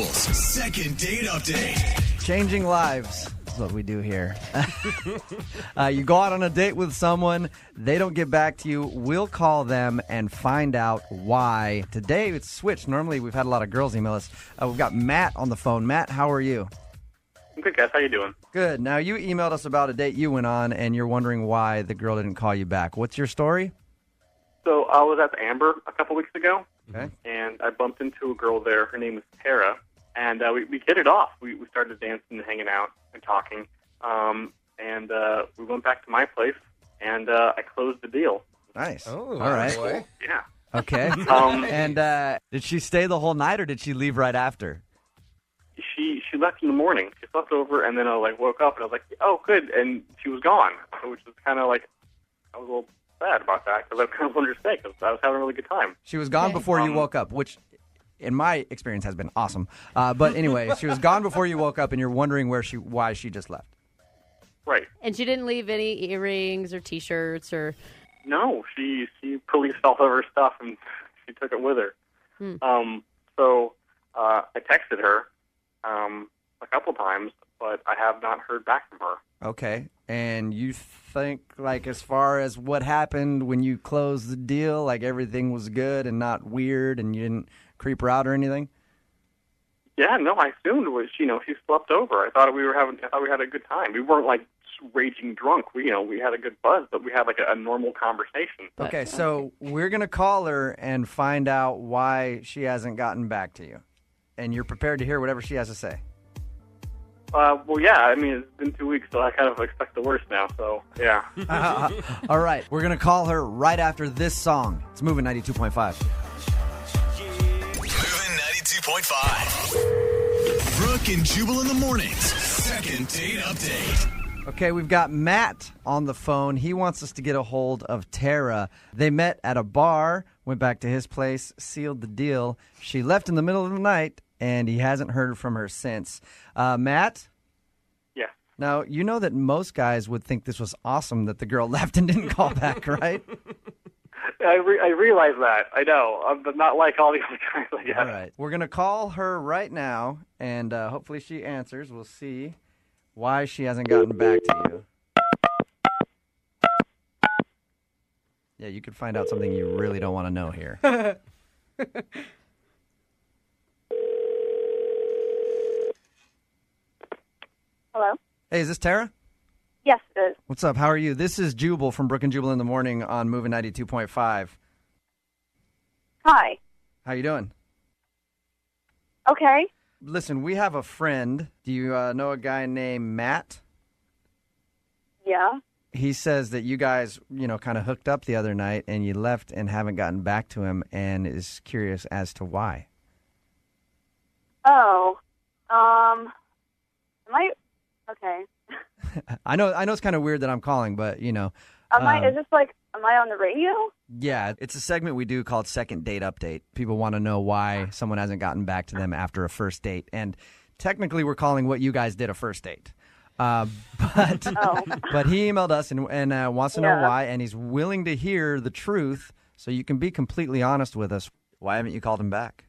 Jubal's second date update. Changing lives is what we do here. You go out on a date with someone, they don't get back to you. We'll call them and find out why. Today it's switched. Normally we've had a lot of girls email us. We've got Matt on the phone. Matt, how are you? I'm good, guys. How you doing? Good. Now, you emailed us about a date you went on, and you're wondering why the girl didn't call you back. What's your story? So I was at the Amber a couple weeks ago, Okay. and I bumped into a girl there. Her name is Tara, and we hit it off. We started dancing and hanging out and talking, and we went back to my place, and I closed the deal. Nice. Oh, all right. boy. Yeah. Okay. And did she stay the whole night, or did she leave right after? She left in the morning. She slept over, and then I woke up, and I was like, oh, good, and she was gone, which was kind of like, I was a little sad about that, because I kind of wanted to stay, because I was having a really good time. She was gone before you woke up, which in my experience has been awesome. But anyway, she was gone before you woke up, and you're wondering why she just left. Right. And she didn't leave any earrings or T-shirts or... No, she policed all of her stuff, and she took it with her. So I texted her a couple times, but I have not heard back from her. Okay. And you think, like, as far as what happened when you closed the deal, like everything was good and not weird, and you didn't creep her out or anything? Yeah, no, I assumed it was, she slept over. I thought we had a good time. We weren't like raging drunk. We had a good buzz, but we had like a normal conversation. Okay, so we're going to call her and find out why she hasn't gotten back to you. And you're prepared to hear whatever she has to say. Well, yeah, I mean, it's been 2 weeks, so I kind of expect the worst now, so, yeah. All right, we're going to call her right after this song. It's Moving 92.5. Moving 92.5. Brooke and Jubal in the mornings. Second date update. Okay, we've got Matt on the phone. He wants us to get a hold of Tara. They met at a bar, went back to his place, sealed the deal. She left in the middle of the night, and he hasn't heard from her since. Matt? Yeah. Now, you know that most guys would think this was awesome that the girl left and didn't call back, right? I realize that. I know. I'm not like all the other guys, I guess. All right. We're going to call her right now, and hopefully she answers. We'll see why she hasn't gotten back to you. Yeah, you could find out something you really don't want to know here. Hello? Hey, is this Tara? Yes, it is. What's up? How are you? This is Jubal from Brooke and Jubal in the morning on Moving 92.5. Hi. How you doing? Okay. Listen, we have a friend. Do you know a guy named Matt? Yeah. He says that you guys, kind of hooked up the other night and you left and haven't gotten back to him and is curious as to why. Oh. Okay. I know it's kind of weird that I'm calling, but, Is this am I on the radio? Yeah, it's a segment we do called Second Date Update. People want to know why someone hasn't gotten back to them after a first date. And technically we're calling what you guys did a first date. But he emailed us and wants to know why, and he's willing to hear the truth, so you can be completely honest with us. Why haven't you called him back?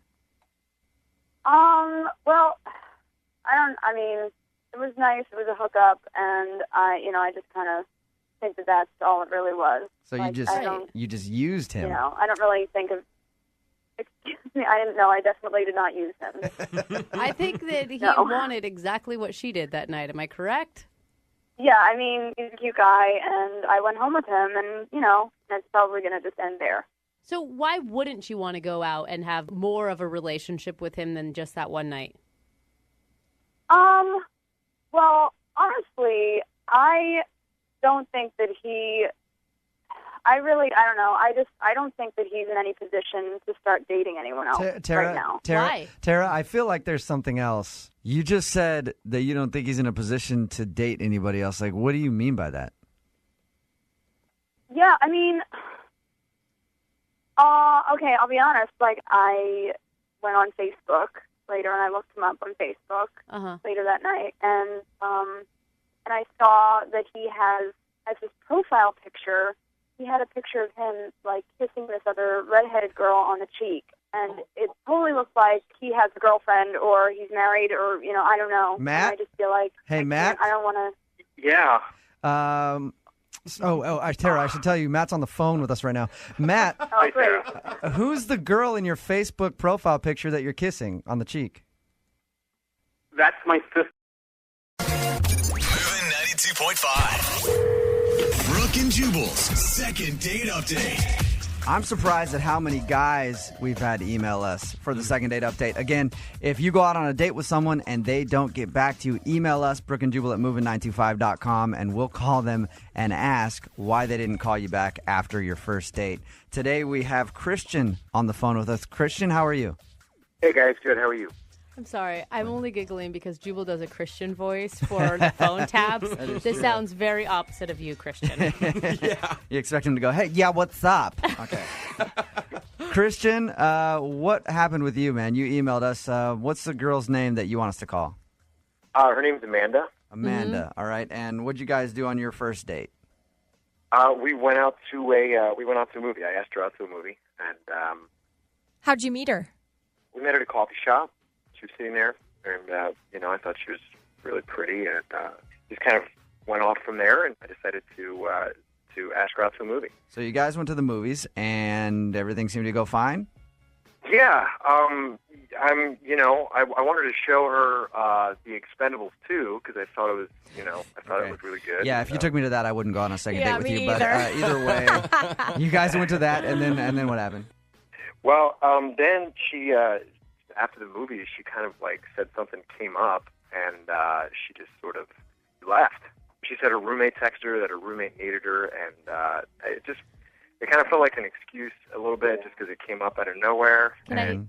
Well, it was nice. It was a hookup, and I just kind of think that that's all it really was. So you just used him. I don't really think of. Excuse me, I didn't know. I definitely did not use him. I think that he wanted exactly what she did that night. Am I correct? Yeah, he's a cute guy, and I went home with him, and, it's probably going to just end there. So why wouldn't you want to go out and have more of a relationship with him than just that one night? Well, honestly, I don't think that I don't know. I don't think that he's in any position to start dating anyone else right now. Why? Tara, I feel like there's something else. You just said that you don't think he's in a position to date anybody else. Like, what do you mean by that? Yeah, okay, I'll be honest. Like, I went on Facebook later, and I looked him up on Facebook later that night, and I saw that he has, as his profile picture, he had a picture of him, like, kissing this other redheaded girl on the cheek. and it totally looks like he has a girlfriend or he's married or, I don't know. Matt? And I just feel like, Hey, Matt? I don't want to. Yeah. Tara, I should tell you, Matt's on the phone with us right now. Matt, Oh, great. who's the girl in your Facebook profile picture that you're kissing on the cheek? That's my sister. Moving 92.5. Brooke and Jubal's second date update. I'm surprised at how many guys we've had email us for the second date update. Again, if you go out on a date with someone and they don't get back to you, email us, brookeandjubal@moving925.com, and we'll call them and ask why they didn't call you back after your first date. Today we have Christian on the phone with us. Christian, how are you? Hey, guys. Good. How are you? I'm sorry. I'm only giggling because Jubal does a Christian voice for the phone tabs. This sounds very opposite of you, Christian. Yeah. You expect him to go, hey, yeah, what's up? Okay. Christian, what happened with you, man? You emailed us. What's the girl's name that you want us to call? Her name's Amanda. Amanda. All right. And what'd you guys do on your first date? We went out to a movie. I asked her out to a movie, and How'd you meet her? we met at a coffee shop. She was sitting there, and I thought she was really pretty, and just kind of went off from there. And I decided to ask her out to a movie. So you guys went to the movies, and everything seemed to go fine? Yeah, I wanted to show her The Expendables 2 because I thought it was, it was really good. Yeah, if you took me to that, I wouldn't go on a second date with me you. But either way, you guys went to that, and then what happened? Well, then she, after the movie, she kind of said something came up, and she just sort of left. She said her roommate texted her that her roommate needed her, and it kind of felt like an excuse a little bit just because it came up out of nowhere. Can I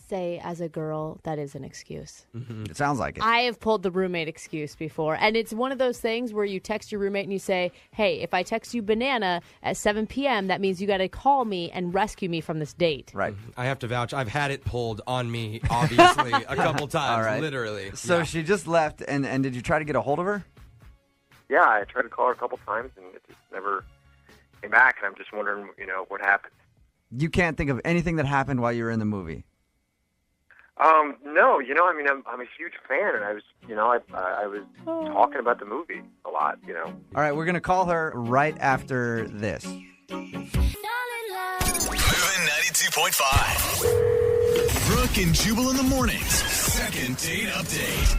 say, as a girl, that is an excuse. Mm-hmm. It sounds like it. I have pulled the roommate excuse before, and it's one of those things where you text your roommate and you say, hey, if I text you banana at 7 p.m., that means you got to call me and rescue me from this date. Right. I have to vouch. I've had it pulled on me, obviously, a couple times, All right. literally. So Yeah. she just left, and did you try to get a hold of her? Yeah, I tried to call her a couple times, and it just never came back, and I'm just wondering, what happened. You can't think of anything that happened while you were in the movie? No, I'm a huge fan, and I was, I was talking about the movie a lot, All right, we're going to call her right after this. Moving 92.5. Brooke and Jubal in the mornings. Second date update.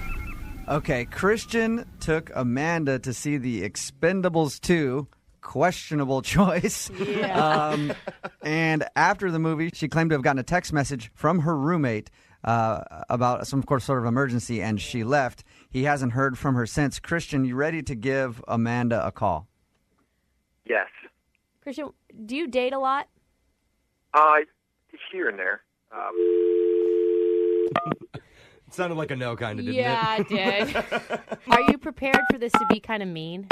Okay, Christian took Amanda to see The Expendables 2. Questionable choice. Yeah. And after the movie, she claimed to have gotten a text message from her roommate about some sort of emergency, and she left. He hasn't heard from her since. Christian, you ready to give Amanda a call? Yes. Christian, do you date a lot? Here and there. It sounded like a no kind of, didn't Yeah, it? I did. Are you prepared for this to be kind of mean?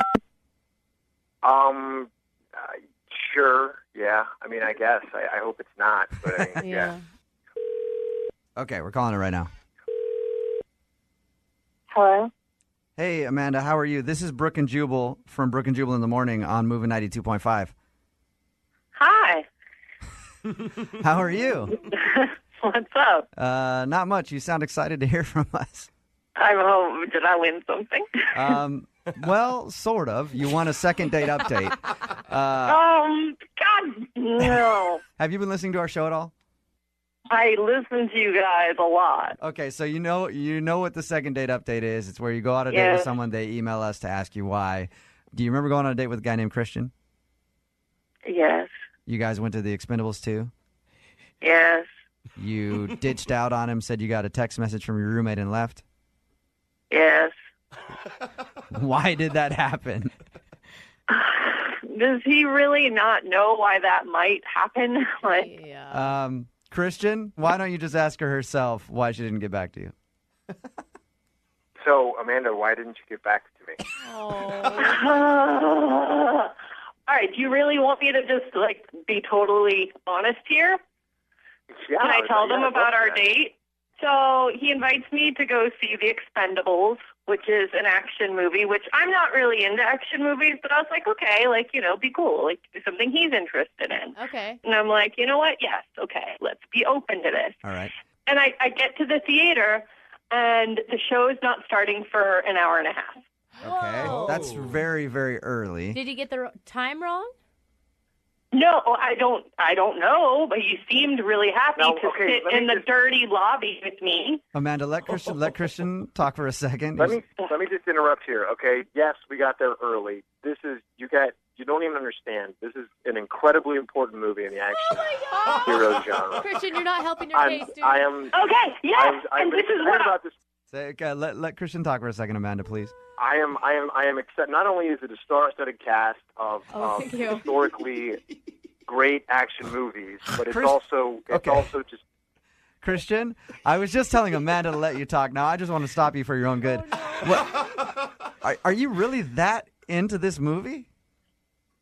Sure. Yeah. I mean, I guess. I hope it's not. But I mean, yeah. Okay, we're calling her right now. Hello? Hey, Amanda, how are you? This is Brooke and Jubal from Brooke and Jubal in the Morning on Moving 92.5. Hi. How are you? What's up? Not much. You sound excited to hear from us. I'm home. Did I win something? Well, sort of. You won a second date update. God, no. Have you been listening to our show at all? I listen to you guys a lot. Okay, so you know what the second date update is. It's where you go on a date with Yes. someone, they email us to ask you why. Do you remember going on a date with a guy named Christian? Yes. You guys went to the Expendables 2? Yes. You ditched out on him, said you got a text message from your roommate and left? Yes. Why did that happen? Does he really not know why that might happen? Yeah. Christian, why don't you just ask her herself why she didn't get back to you? So, Amanda, why didn't you get back to me? All right. Do you really want me to just be totally honest here? Yeah, Can I tell them I'd about love our that. date? So he invites me to go see The Expendables, which is an action movie, which I'm not really into action movies, but I was like, okay, like, be cool, like something he's interested in. Okay. And I'm like, you know what? Yes, okay, let's be open to this. All right. And I get to the theater, and the show is not starting for an hour and a half. Okay. Whoa. That's very, very early. Did he get the time wrong? No, I don't know, but he seemed really happy to sit in the dirty lobby with me. Amanda, let Christian talk for a second. Let me just interrupt here, okay? Yes, we got there early. This is you don't even understand. This is an incredibly important movie in the action hero genre. Christian, you're not helping your case, dude. I am. Okay, yes, I'm and this is what about this. Okay, let Christian talk for a second, Amanda, please. I am excited. Not only is it a star-studded cast of thank you. historically great action movies, but it's Chris- also just. Christian, I was just telling Amanda to let you talk. Now I just want to stop you for your own good. What, are you really that into this movie?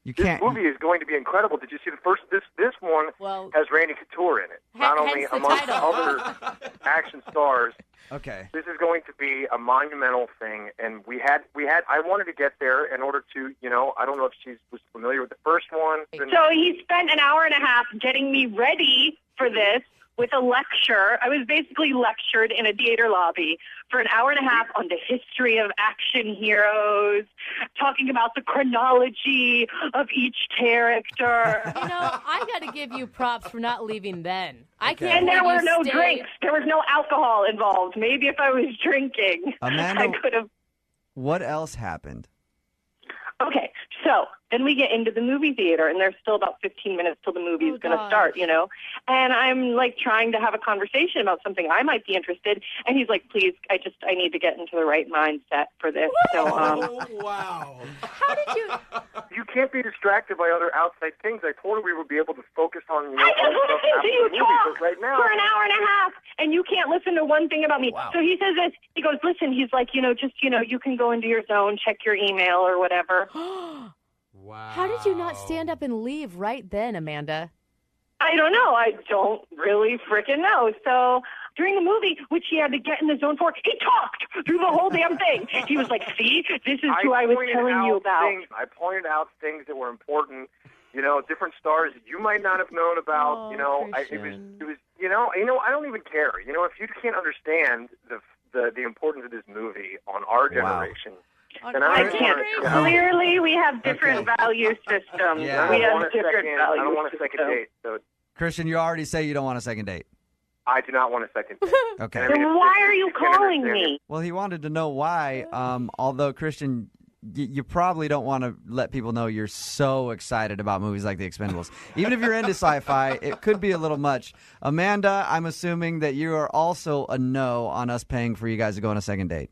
You This can't. movie is going to be incredible. Did you see the first? This one has Randy Couture in it. Not only hence the amongst title. other action stars. Okay. This is going to be a monumental thing, and we had. I wanted to get there in order to, I don't know if she was familiar with the first one. So he spent an hour and a half getting me ready for this with a lecture. I was basically lectured in a theater lobby for an hour and a half on the history of action heroes, talking about the chronology of each character. I got to give you props for not leaving then. I can't. And there believe were you no stayed. drinks. There was no alcohol involved. Maybe if I was drinking, Amanda, I could have. What else happened? Okay, so then we get into the movie theater, and there's still about 15 minutes till the movie is going to start, And I'm, trying to have a conversation about something I might be interested. And he's like, please, I need to get into the right mindset for this. So, wow. How did you? You can't be distracted by other outside things. I told her we would be able to focus on, I just other stuff listened after to you the movie, talk but right now, for an hour and a half, and you can't listen to one thing about me. Wow. So he says this. He goes, listen, he's like, you can go into your zone, check your email or whatever. Wow. How did you not stand up and leave right then, Amanda? I don't know. I don't really freaking know. So during the movie, which he had to get in the zone for, he talked through the whole damn thing. He was like, see, this is who I was telling you about. I pointed out things that were important, different stars that you might not have known about. It was, I don't even care. If you can't understand the importance of this movie on our generation. And I can't. Clearly, we have different value systems. Yeah. We have different value I don't want a second date. So Christian, you already say you don't want a second date. I do not want a second date. Okay. Then why are you calling me? Well, he wanted to know why. Although Christian, you probably don't want to let people know you're so excited about movies like The Expendables. Even if you're into sci-fi, it could be a little much. Amanda, I'm assuming that you are also a no on us paying for you guys to go on a second date.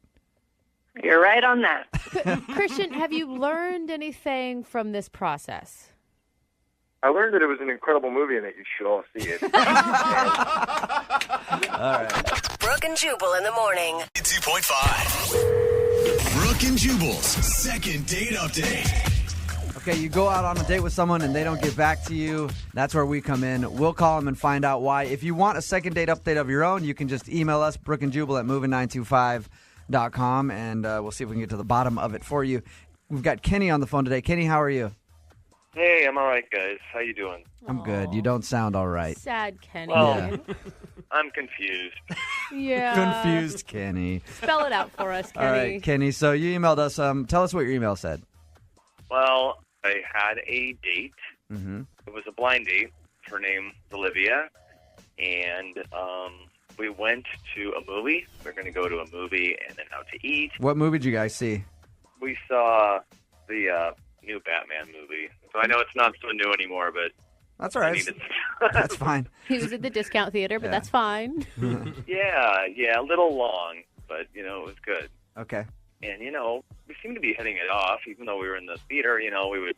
You're right on that. Christian, have you learned anything from this process? I learned that it was an incredible movie and that you should all see it. All right. Brooke and Jubal in the morning. 2.5. Brooke and Jubal's second date update. Okay, you go out on a date with someone and they don't get back to you. That's where we come in. We'll call them and find out why. If you want a second date update of your own, you can just email us, brookandjubal@moving925.com, and we'll see if we can get to the bottom of it for you. We've got Kenny on the phone today. Kenny, how are you? Hey, I'm all right, guys. How you doing? I'm good. You don't sound all right. Sad Kenny. Well, I'm confused. Yeah. Confused Kenny. Spell it out for us, Kenny. All right, Kenny. So you emailed us. Tell us what your email said. Well, I had a date. Mm-hmm. It was a blind date. Her name was Olivia, and we went to a movie. We are going to go to a movie and then out to eat. What movie did you guys see? We saw the new Batman movie. So I know it's not so new anymore, but That's all right. That's fine. He was at the discount theater, but Yeah. that's fine. yeah, a little long, but it was good. Okay. And we seemed to be hitting it off, even though we were in the theater. We would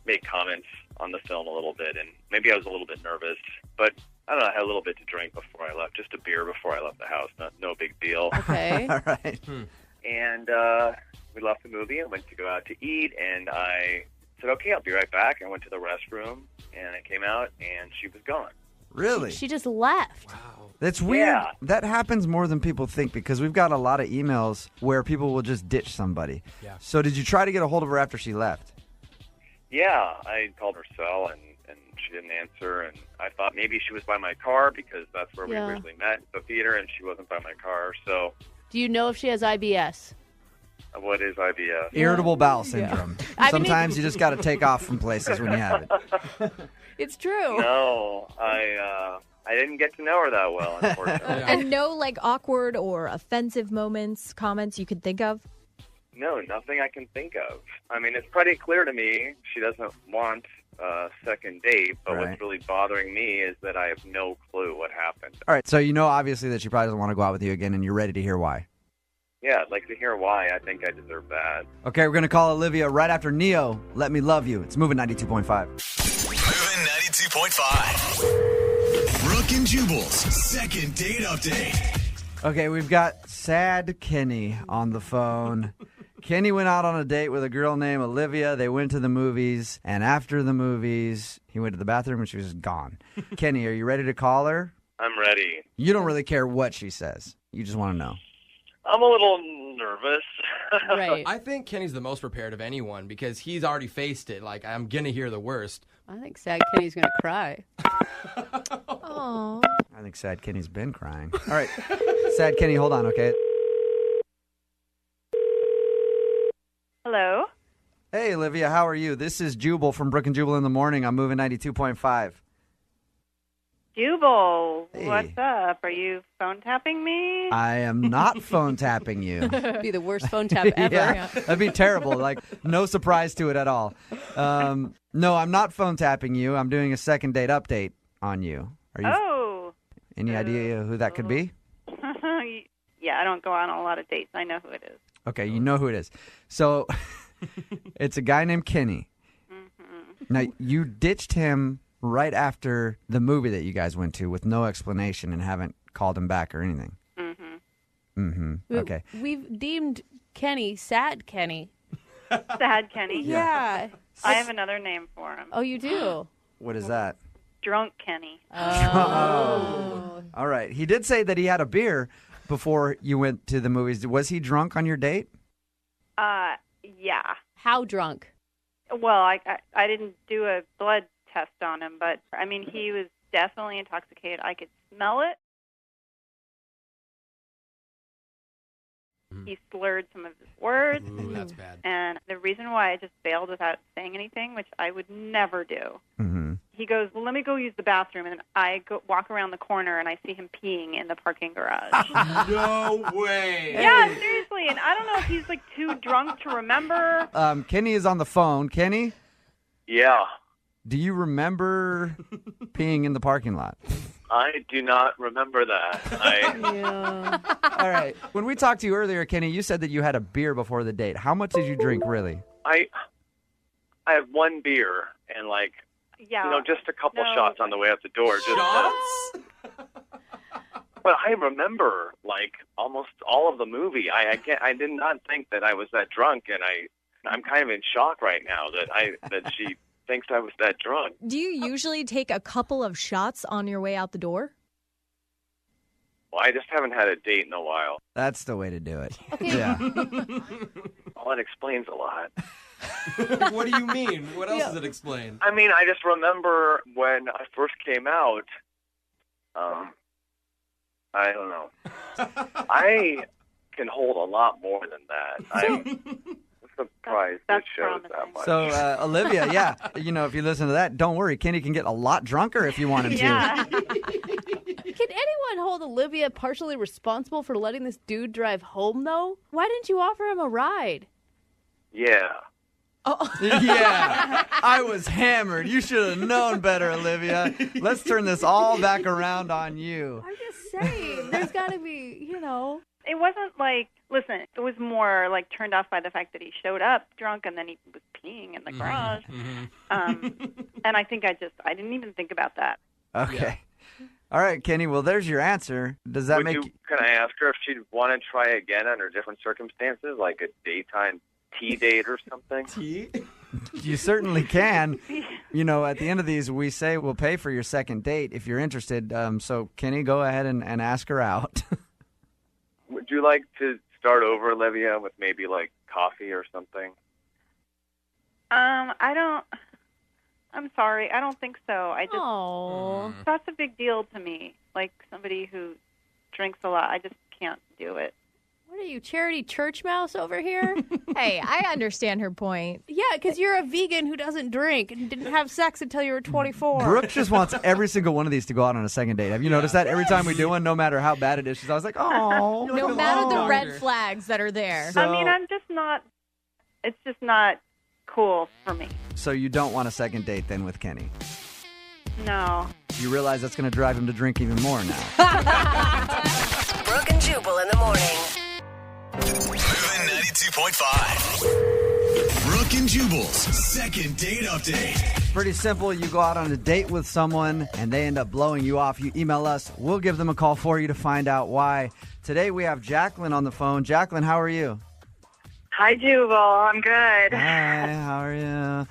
make comments on the film a little bit, and maybe I was a little bit nervous, but I don't know. I had a little bit to drink before I left, just a beer before I left the house. No big deal. Okay. All right. And we left the movie and went to go out to eat, and I said, okay, I'll be right back. I went to the restroom, and I came out, and she was gone. Really? She just left. That's weird. Yeah. That happens more than people think because we've got a lot of emails where people will just ditch somebody. Yeah. So did you try to get a hold of her after she left? Yeah, I called her cell and she didn't answer, and I thought maybe she was by my car because that's where we originally met, the theater, and she wasn't by my car. So, Do you know if she has IBS? what is IBS? Irritable bowel syndrome. Sometimes you just got to take off from places when you have it. It's true. No, I didn't get to know her that well, unfortunately. And no, like, awkward or offensive comments you could think of? No, nothing I can think of. I mean, it's pretty clear to me she doesn't want a second date, but Right. what's really bothering me is that I have no clue what happened. All right, so you know obviously that she probably doesn't want to go out with you again, and you're ready to hear why. Yeah, I'd like to hear why. I think I deserve that. Okay, we're going to call Olivia right after Neo, Let Me Love You. It's Moving 92.5. Moving 92.5. Brooke and Jubal's second date update. Okay, we've got Sad Kenny on the phone. Kenny went out on a date with a girl named Olivia. They went to the movies, and after the movies, he went to the bathroom and she was gone. Kenny, are you ready to call her? I'm ready. You don't really care what she says. You just want to know. I'm a little nervous. Right. I think Kenny's the most prepared of anyone because he's already faced it. Like, I'm going to hear the worst. I think Sad Kenny's going to cry. Oh. I think Sad Kenny's been crying. All right, Sad Kenny, hold on, okay? Hello. Hey, Olivia, how are you? This is Jubal from Brooke and Jubal in the Morning. I'm moving 92.5. Jubal, Hey. what's up? Are you phone tapping me? I am not phone tapping you. Be the worst phone tap ever. Yeah, that'd be terrible. Like, no surprise to it at all. No, I'm not phone tapping you. I'm doing a second date update on you. Are you? Oh. Any idea who that could be? Yeah, I don't go on a lot of dates. I know who it is. Okay, you know who it is. So, it's a guy named Kenny. Mm-hmm. Now, you ditched him right after the movie that you guys went to with no explanation and haven't called him back or anything. Okay. We've deemed Kenny Sad Kenny. Sad Kenny. Yeah. I have another name for him. Oh, you do? What is that? Drunk Kenny. Oh. All right. He did say that he had a beer before you went to the movies. Was he drunk on your date? Yeah. How drunk? Well, I didn't do a blood test on him, but I mean, he was definitely intoxicated. I could smell it. He slurred some of his words. Ooh, that's bad. And the reason why I just bailed without saying anything, which I would never do, he goes, well, let me go use the bathroom. And I walk around the corner, and I see him peeing in the parking garage. No way. Yeah, seriously. And I don't know if he's, like, too drunk to remember. Kenny is on the phone. Kenny, Yeah, do you remember peeing in the parking lot? I do not remember that. Yeah. All right. When we talked to you earlier, Kenny, you said that you had a beer before the date. How much did you drink, really? I had one beer and Yeah. just a couple No. shots on the way out the door. Shots? But I remember almost all of the movie. I did not think that I was that drunk, and I'm kind of in shock right now that she thinks I was that drunk. Do you usually take a couple of shots on your way out the door? Well, I just haven't had a date in a while. That's the way to do it. Okay. Yeah. Well, that explains a lot. What do you mean? What else does it explain? I mean, I just remember when I first came out, I don't know. I can hold a lot more than that. I'm surprised That's it shows that promising. much. So, Olivia, yeah, if you listen to that, don't worry. Kenny can get a lot drunker if you want him to. Yeah. Can anyone hold Olivia partially responsible for letting this dude drive home, though? Why didn't you offer him a ride? Yeah. Yeah, I was hammered. You should have known better, Olivia. Let's turn this all back around on you. I'm just saying, there's got to be, It wasn't listen, it was more turned off by the fact that he showed up drunk and then he was peeing in the garage. And I think I didn't even think about that. Okay. All right, Kenny. Well, there's your answer. Does that Can I ask her if she'd want to try again under different circumstances, like a daytime tea date or something? Tea? You certainly can. You know, at the end of these, we say we'll pay for your second date if you're interested. So, Kenny, go ahead and ask her out. Would you like to start over, Olivia, with maybe like coffee or something? I'm sorry. I don't think so. Oh, That's a big deal to me. Like somebody who drinks a lot, I just can't do it. what are you, charity church mouse over here? Hey, I understand her point. Yeah, because you're a vegan who doesn't drink and didn't have sex until you were 24. Brooke just wants every single one of these to go out on a second date. Have you noticed that? Every time we do one, no matter how bad it is, she's always like, oh. No matter the red flags that are there. So- I mean, it's just not cool for me. So you don't want a second date then with Kenny? No. You realize that's going to drive him to drink even more now. Brooke and Jubal in the morning. Moving 92.5. Brooke and Jubal's second date update. Pretty simple. You go out on a date with someone and they end up blowing you off. You email us. We'll give them a call for you to find out why. Today we have Jacqueline on the phone. Jacqueline, how are you? Hi, Jubal. I'm good. Hi, how are you?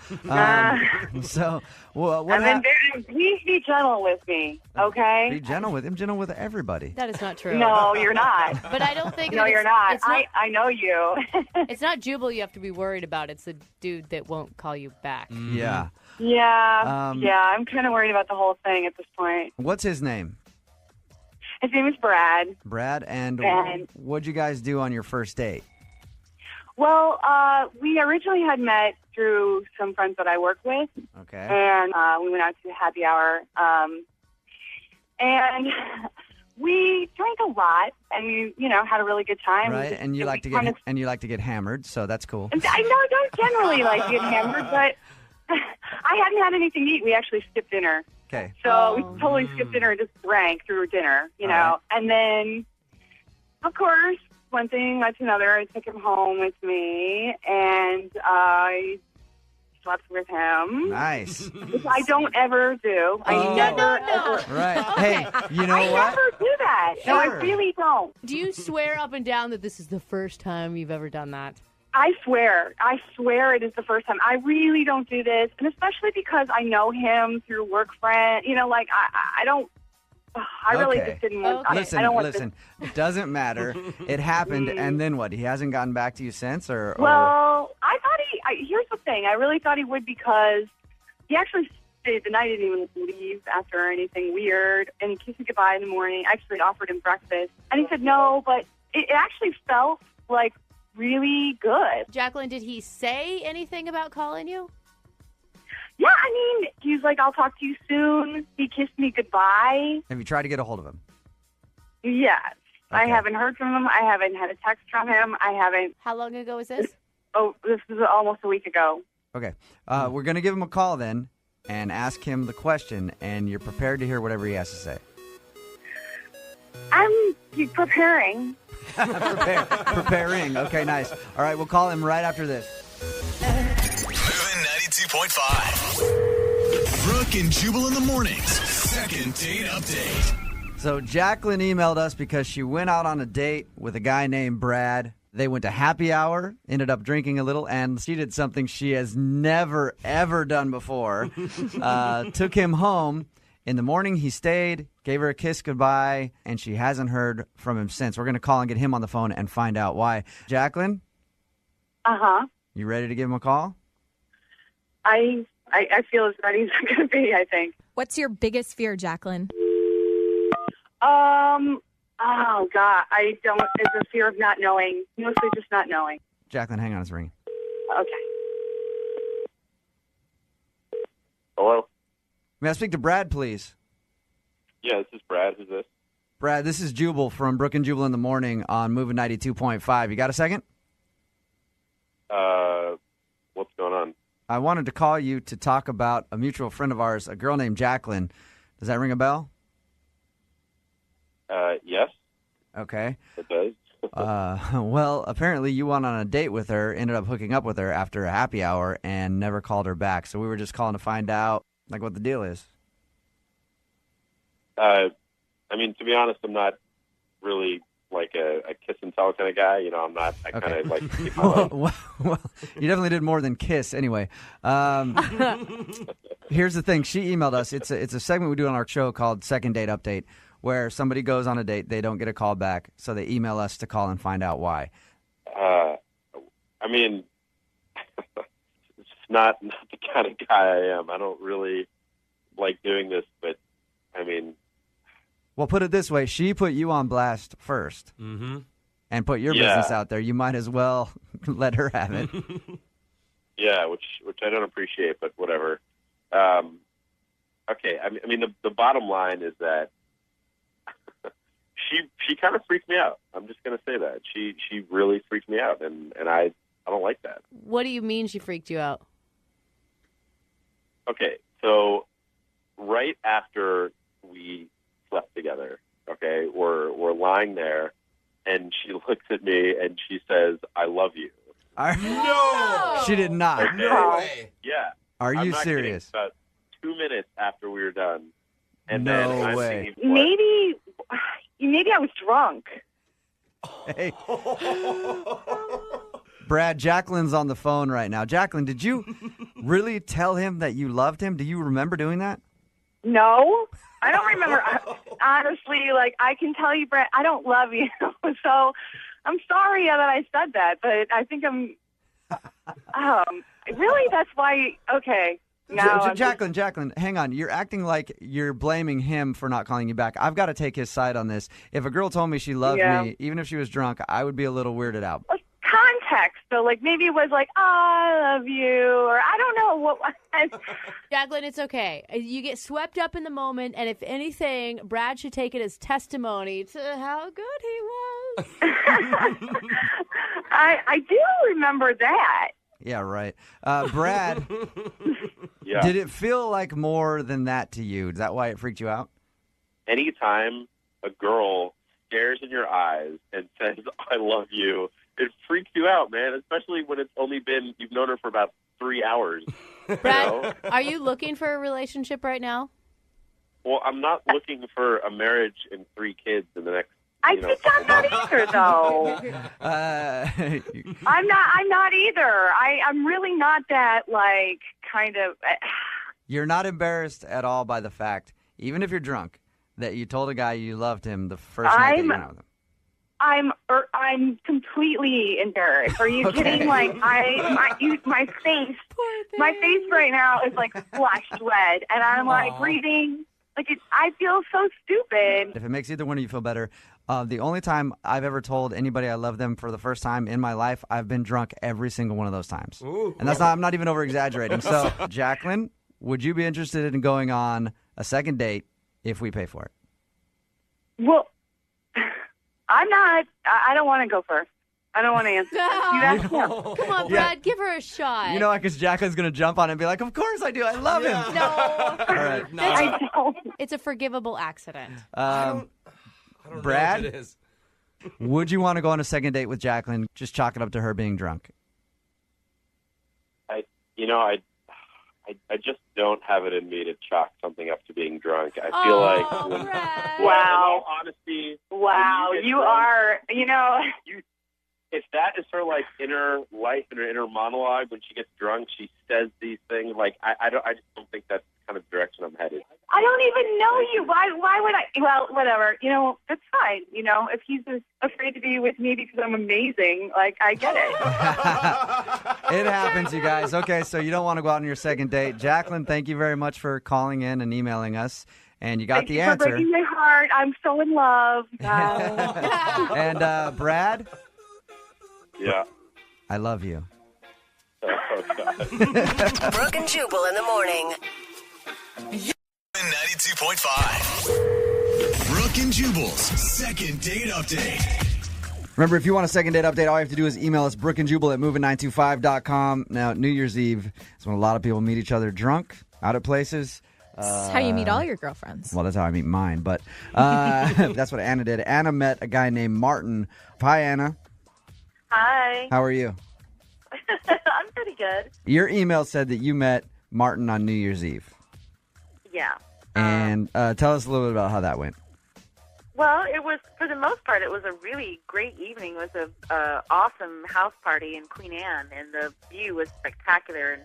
Please be gentle with me, okay? Be gentle with him. Gentle with everybody. That is not true. No, you're not. But I don't think. No, that you're not. I know you. It's not Jubal you have to be worried about. It's the dude that won't call you back. Yeah. Yeah. I'm kind of worried about the whole thing at this point. What's his name? His name is Brad. Brad. And what'd you guys do on your first date? Well, we originally had met through some friends that I work with. Okay. And we went out to happy hour. And we drank a lot, and we, had a really good time. Right, and you like to get hammered, so that's cool. I know I don't generally like to get hammered, but I hadn't had anything to eat. We actually skipped dinner. Okay. So we totally skipped dinner and just drank through dinner, right. And then, of course, one thing led to another. I took him home with me, and I slept with him. Nice. Which I don't ever do. I never, ever. Right. Hey, you know I what? never do that. Sure. No, I really don't. Do you swear up and down that this is the first time you've ever done that? I swear it is the first time. I really don't do this, and especially because I know him through work friend. I don't. I really just didn't want. Listen, I don't want listen. It doesn't matter. It happened, and then what? He hasn't gotten back to you since, or? Well, I thought here's the thing. I really thought he would because he actually stayed the night. He didn't even leave after anything weird, and he kissed me goodbye in the morning. I actually offered him breakfast, and he said no, but it actually felt like really good. Jacqueline, did he say anything about calling you? Yeah, he's like, I'll talk to you soon. He kissed me goodbye. Have you tried to get a hold of him? Yes. Okay. I haven't heard from him. I haven't had a text from him. I haven't. How long ago was this? This is almost a week ago. Okay. We're going to give him a call then and ask him the question, and you're prepared to hear whatever he has to say. I'm preparing. Preparing. Okay, nice. All right, we'll call him right after this. Moving 92.5. Brooke and Jubal in the mornings. Second date update. So Jacqueline emailed us because she went out on a date with a guy named Brad. They went to happy hour, ended up drinking a little, and she did something she has never, ever done before. Took him home. In the morning, he stayed, gave her a kiss goodbye, and she hasn't heard from him since. We're going to call and get him on the phone and find out why. Jacqueline? Uh-huh. You ready to give him a call? I feel as ready as I'm going to be, I think. What's your biggest fear, Jacqueline? Oh, God. It's a fear of not knowing. Mostly just not knowing. Jacqueline, hang on, it's ringing. Okay. Hello? May I speak to Brad, please? Yeah, this is Brad. Who's this? Brad, this is Jubal from Brooke and Jubal in the morning on Moving 92.5. You got a second? What's going on? I wanted to call you to talk about a mutual friend of ours, a girl named Jacqueline. Does that ring a bell? Yes. Okay. It does. Well, apparently you went on a date with her, ended up hooking up with her after a happy hour, and never called her back. So we were just calling to find out, what the deal is. To be honest, I'm not really, like a kiss and tell kind of guy. You know, I'm not. I kind of like. Keep my well, you definitely did more than kiss. Anyway, here's the thing. She emailed us. It's a segment we do on our show called Second Date Update, where somebody goes on a date, they don't get a call back, so they email us to call and find out why. I mean, it's not the kind of guy I am. I don't really like doing this, but I mean. Well, put it this way. She put you on blast first and put your business out there. You might as well let her have it. Yeah, which I don't appreciate, but whatever. Okay, I mean the bottom line is that she kind of freaked me out. I'm just going to say that. She really freaked me out, and I don't like that. What do you mean she freaked you out? Okay, so right after we slept together, okay, we're lying there, and she looks at me and she says, "I love you." No! She did not. Okay? No way. Yeah. Are you I'm not serious? kidding. About 2 minutes after we were done, and No then I'm way. thinking, Maybe I was drunk. Hey. Brad, Jacqueline's on the phone right now. Jacqueline, did you really tell him that you loved him? Do you remember doing that? No, I don't remember. Honestly, like, I can tell you, Brett, I don't love you. So I'm sorry that I said that, but I think I'm, really? That's why, okay. Now Jacqueline, hang on. You're acting like you're blaming him for not calling you back. I've got to take his side on this. If a girl told me she loved me, even if she was drunk, I would be a little weirded out. Like, context. So, like, maybe it was like, oh, I love you, or I don't know what. Jacqueline, it's okay. You get swept up in the moment, and if anything, Brad should take it as testimony to how good he was. I do remember that. Yeah, right. Brad, did it feel like more than that to you? Is that why it freaked you out? anytime a girl stares in your eyes and says, "I love you," it freaks you out, man, especially when it's only been, you've known her for about 3 hours. Brad, are you looking for a relationship right now? Well, I'm not looking for a marriage and 3 kids in the next, I'm not either, though. I'm not either. I'm really not that, like, kind of. You're not embarrassed at all by the fact, even if you're drunk, that you told a guy you loved him the first night that you went out with him. I'm completely embarrassed. Are you kidding? Like, my face right now is like flushed red, and I'm like breathing. Like, I feel so stupid. If it makes either one of you feel better, the only time I've ever told anybody I love them for the first time in my life, I've been drunk every single one of those times. Ooh. And I'm not even over exaggerating. So, Jacqueline, would you be interested in going on a second date if we pay for it? Well, I'm not. I don't want to go first. I don't want to answer. Come on, Brad, give her a shot. You know, because Jacqueline's going to jump on it and be like, "Of course I do. I love him." No. All right. I don't. It's a forgivable accident. I don't Brad, know if it is. Would you want to go on a second date with Jacqueline? Just chalk it up to her being drunk. I just don't have it in me to chalk something up to being drunk. I feel like, wow, honesty. Wow, you are. If that is her like inner life and her inner monologue when she gets drunk, she says these things. Like I just don't think that's the kind of direction I'm headed. I don't even know you. Why would I? Well, whatever. That's fine. If he's afraid to be with me because I'm amazing, like, I get it. It happens, you guys. Okay, so you don't want to go out on your second date. Jacqueline, thank you very much for calling in and emailing us. And you got Thank the you answer. for breaking my heart. I'm so in love. And Brad? Yeah. I love you. Oh, God. Brooke and Jubal in the morning. 92.5. Brooke and Jubal's second date update. Remember, if you want a second date update, all you have to do is email us, brookeandjubal@moving925.com. Now, New Year's Eve is when a lot of people meet each other drunk, out at places. That's how you meet all your girlfriends. Well, that's how I meet mine, but that's what Anna did. Anna met a guy named Martin. Hi, Anna. Hi. How are you? I'm pretty good. Your email said that you met Martin on New Year's Eve. Yeah. And tell us a little bit about how that went. Well, it was, for the most part, it was a really great evening. It was a awesome house party in Queen Anne, and the view was spectacular. And,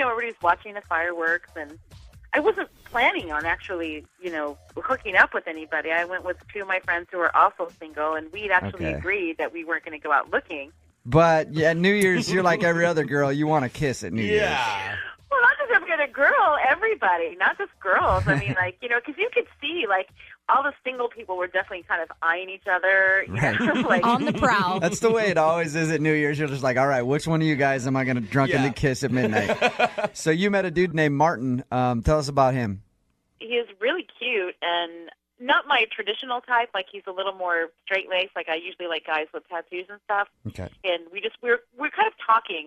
everybody's watching the fireworks, and I wasn't planning on actually, hooking up with anybody. I went with two of my friends who were also single, and we'd actually agreed that we weren't going to go out looking. But, yeah, New Year's, you're like every other girl. You want to kiss at New Year's. Yeah. Well, not just every other girl, everybody, not just girls. I mean, because you could see, all the single people were definitely kind of eyeing each other. Right. On the prowl. That's the way it always is at New Year's. You're just like, all right, which one of you guys am I going to drunkenly kiss at midnight? So you met a dude named Martin. Tell us about him. He is really cute and not my traditional type. He's a little more straight-laced. I usually like guys with tattoos and stuff. Okay. And we're kind of talking,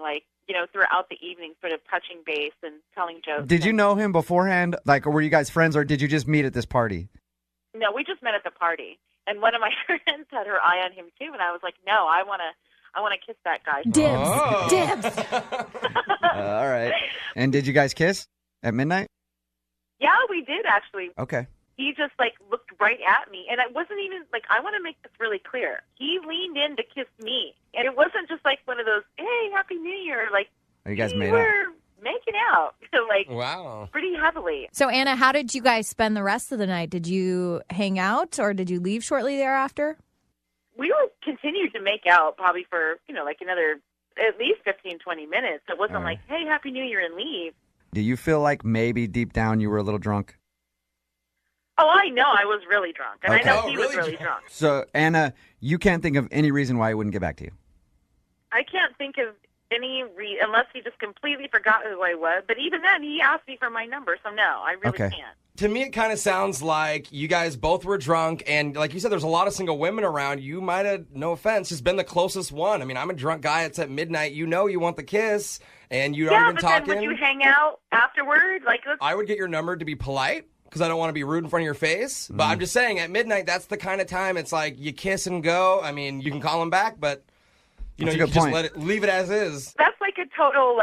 throughout the evening, sort of touching base and telling jokes. Did you know him beforehand? Or were you guys friends, or did you just meet at this party? No, we just met at the party. And one of my friends had her eye on him, too, and I was like, no, I want to kiss that guy. Dibs. Oh. Dibs. All right. And did you guys kiss at midnight? Yeah, we did, actually. Okay. He just, looked right at me. And it wasn't even, I want to make this really clear. He leaned in to kiss me. And it wasn't just, one of those, hey, Happy New Year. You guys we made were out? making out. Wow. Pretty heavily. So, Anna, how did you guys spend the rest of the night? Did you hang out, or did you leave shortly thereafter? We were continued to make out probably for, another at least 15, 20 minutes. It wasn't like, hey, Happy New Year and leave. Do you feel like maybe deep down you were a little drunk? Oh, I know I was really drunk. And Okay. I know he was really drunk. So, Anna, you can't think of any reason why he wouldn't get back to you? I can't think of any reason, unless he just completely forgot who I was. But even then, he asked me for my number, so no, I really can't. To me, it kind of sounds like you guys both were drunk, and like you said, there's a lot of single women around. You might have, no offense, just been the closest one. I mean, I'm a drunk guy. It's at midnight. You know you want the kiss, and you'd already been talking. Then would you hang out afterward? I would get your number to be polite, because I don't want to be rude in front of your face. But I'm just saying, at midnight, that's the kind of time it's like you kiss and go. I mean, you can call him back, but you That's a can good just point. leave it as is. That's a total,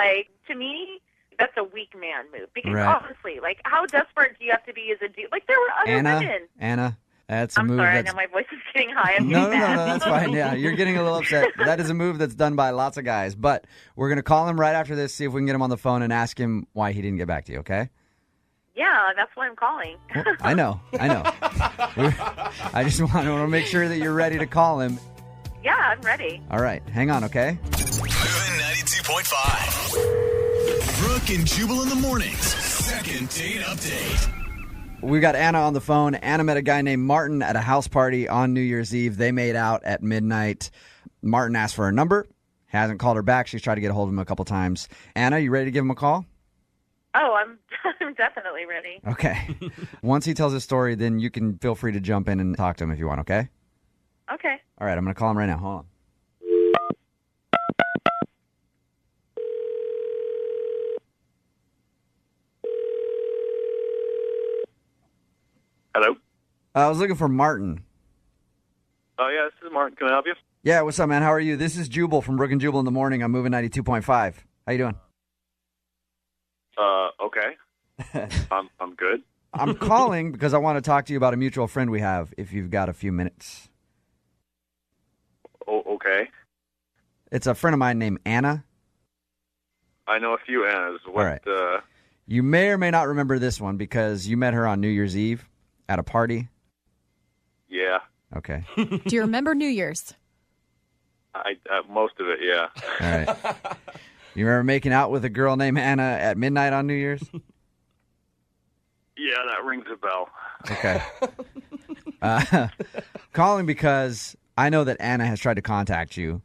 to me, that's a weak man move. Because Right. honestly, how desperate do you have to be as a dude? There were other women. Anna, that's a I'm move sorry, that's... I know my voice is getting high. I'm No, getting mad. that's fine. Yeah, you're getting a little upset. That is a move that's done by lots of guys. But we're going to call him right after this, see if we can get him on the phone and ask him why he didn't get back to you, okay? Yeah, that's why I'm calling. Well, I know. I just want to make sure that you're ready to call him. Yeah, I'm ready. All right, hang on, okay? Moving 92.5. Brooke and Jubal in the mornings. Second date update. We got Anna on the phone. Anna met a guy named Martin at a house party on New Year's Eve. They made out at midnight. Martin asked for her number. Hasn't called her back. She's tried to get a hold of him a couple times. Anna, you ready to give him a call? Oh, I'm definitely ready. Okay. Once he tells his story, then you can feel free to jump in and talk to him if you want, okay? Okay. All right, I'm going to call him right now. Hold on. Hello? I was looking for Martin. Oh, yeah, this is Martin. Can I help you? Yeah, what's up, man? How are you? This is Jubal from Brooke and Jubal in the morning. I'm moving 92.5. How you doing? Okay. I'm good. I'm calling because I want to talk to you about a mutual friend we have, if you've got a few minutes. Oh, okay. It's a friend of mine named Anna. I know a few Annas. What, All right. You may or may not remember this one because you met her on New Year's Eve at a party. Yeah. Okay. Do you remember New Year's? Most of it, yeah. All right. You remember making out with a girl named Anna at midnight on New Year's? Yeah, that rings a bell. Okay. Calling because I know that Anna has tried to contact you,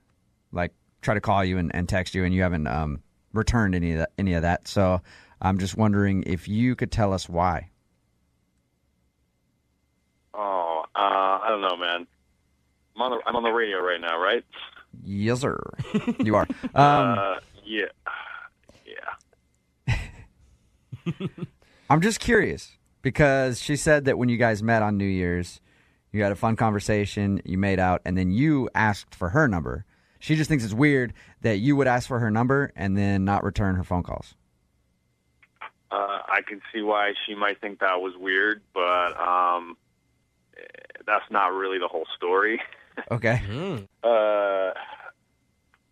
try to call you and text you, and you haven't returned any of that. So I'm just wondering if you could tell us why. Oh, I don't know, man. I'm on the radio right now, right? Yes, sir. You are. Yeah. I'm just curious because she said that when you guys met on New Year's, you had a fun conversation, you made out, and then you asked for her number. She just thinks it's weird that you would ask for her number and then not return her phone calls. I can see why she might think that was weird, but that's not really the whole story. Okay.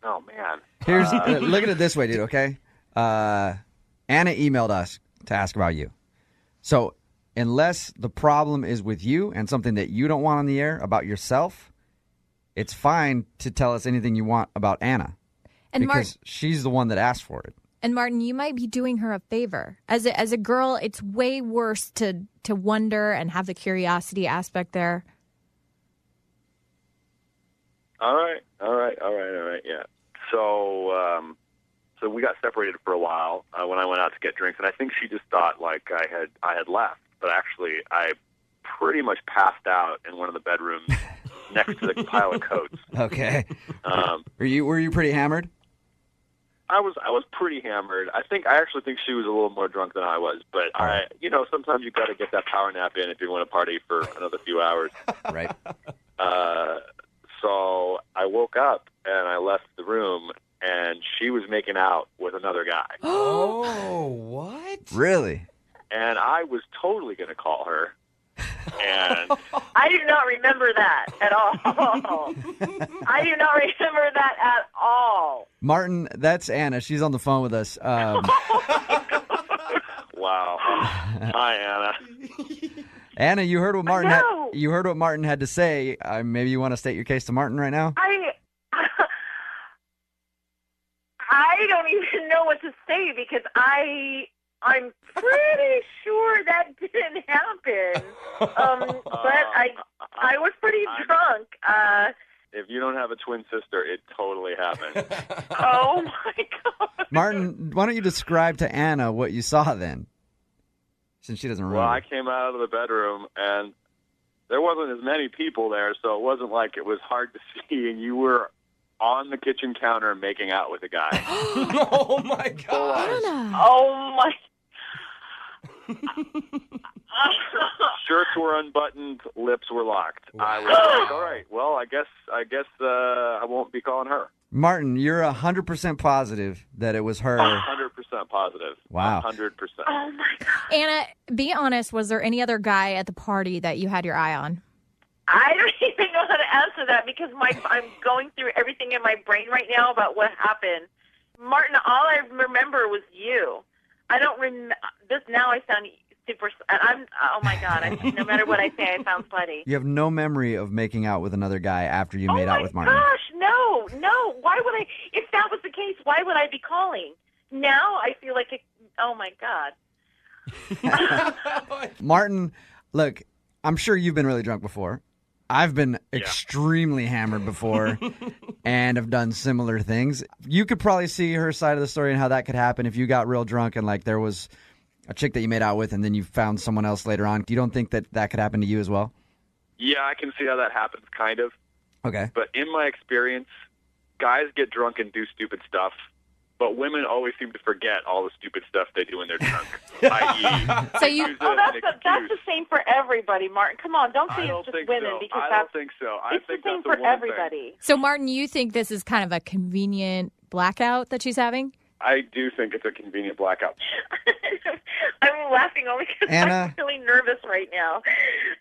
Oh man. Here's look at it this way, dude. Okay. Anna emailed us to ask about you. So unless the problem is with you and something that you don't want on the air about yourself, it's fine to tell us anything you want about Anna. And because she's the one that asked for it. And Martin, you might be doing her a favor. As a girl, it's way worse to wonder and have the curiosity aspect there. All right. Yeah. So we got separated for a while when I went out to get drinks, and I think she just thought like I had left, but actually I pretty much passed out in one of the bedrooms next to the pile of coats. Okay. Were you pretty hammered? I was pretty hammered. I actually think she was a little more drunk than I was, but sometimes you got to get that power nap in if you want to party for another few hours. Right. So I woke up and I left the room, and she was making out with another guy. Oh, what? Really? And I was totally going to call her. And I do not remember that at all. I do not remember that at all. Martin, that's Anna. She's on the phone with us. Wow. Hi, Anna. Anna, you heard what Martin had to say. Maybe you want to state your case to Martin right now? I don't even know what to say because I'm pretty sure that didn't happen. But I was pretty drunk. If you don't have a twin sister, it totally happened. Oh my God. Martin, why don't you describe to Anna what you saw then? Since she doesn't remember. Well, I came out of the bedroom, and there wasn't as many people there, so it wasn't like it was hard to see, and you were on the kitchen counter making out with a guy. Oh, my God. Anna. Oh, my. Shirts were unbuttoned, lips were locked. I was like, all right, well, I guess I won't be calling her. Martin, you're 100% positive that it was her. 100% positive. Wow. 100%. Oh, my God. Anna, be honest, was there any other guy at the party that you had your eye on? I don't even know how to answer that because I'm going through everything in my brain right now about what happened. Martin, all I remember was you. I don't remember. Now I sound super. Oh my God! No matter what I say, I sound slutty. You have no memory of making out with another guy after you made out with Martin. Oh my gosh, no! Why would I? If that was the case, why would I be calling? Now I feel like oh my God. Martin, look, I'm sure you've been really drunk before. I've been extremely hammered before and have done similar things. You could probably see her side of the story and how that could happen if you got real drunk and like there was a chick that you made out with and then you found someone else later on. You don't think that could happen to you as well? Yeah, I can see how that happens, kind of. Okay. But in my experience, guys get drunk and do stupid stuff, but women always seem to forget all the stupid stuff they do when they're drunk. I.e., so you? That's the same for everybody, Martin. Come on, don't say it's just women because I don't think so. It's the same for everybody. So Martin, you think this is kind of a convenient blackout that she's having? I do think it's a convenient blackout. I'm laughing only because I'm really nervous right now.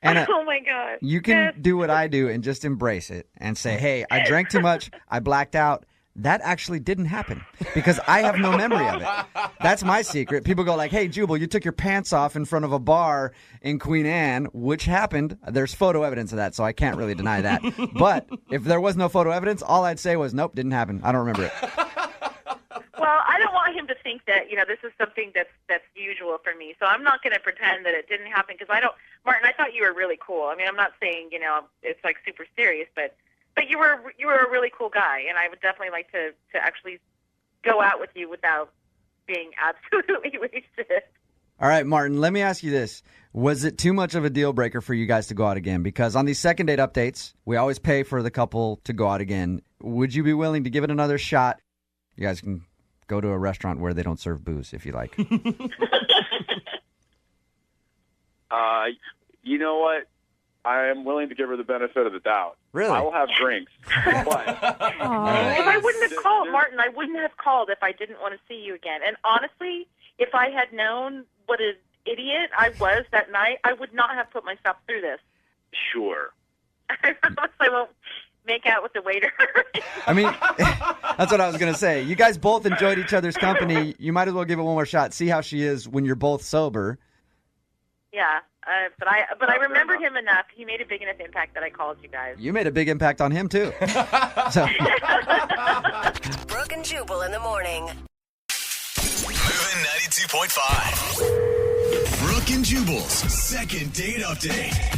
Anna, oh my God! You can do what I do and just embrace it and say, "Hey, I drank too much. I blacked out." That actually didn't happen because I have no memory of it. That's my secret. People go like, hey, Jubal, you took your pants off in front of a bar in Queen Anne, which happened. There's photo evidence of that, so I can't really deny that. But if there was no photo evidence, all I'd say was, nope, didn't happen. I don't remember it. Well, I don't want him to think that, this is something that's usual for me. So I'm not going to pretend that it didn't happen because Martin, I thought you were really cool. I mean, I'm not saying, it's like super serious, but you were a really cool guy, and I would definitely like to actually go out with you without being absolutely wasted. All right, Martin, let me ask you this. Was it too much of a deal breaker for you guys to go out again? Because on these second date updates, we always pay for the couple to go out again. Would you be willing to give it another shot? You guys can go to a restaurant where they don't serve booze if you like. You know what? I am willing to give her the benefit of the doubt. Really? I will have drinks. But If I wouldn't have called, Martin, I wouldn't have called if I didn't want to see you again. And honestly, if I had known what an idiot I was that night, I would not have put myself through this. Sure. I promise I won't make out with the waiter. I mean, that's what I was going to say. You guys both enjoyed each other's company. You might as well give it one more shot. See how she is when you're both sober. Yeah, but I remembered him enough. He made a big enough impact that I called you guys. You made a big impact on him, too. So. Brooke and Jubal in the morning. Moving 92.5. Brooke and Jubal's second date update.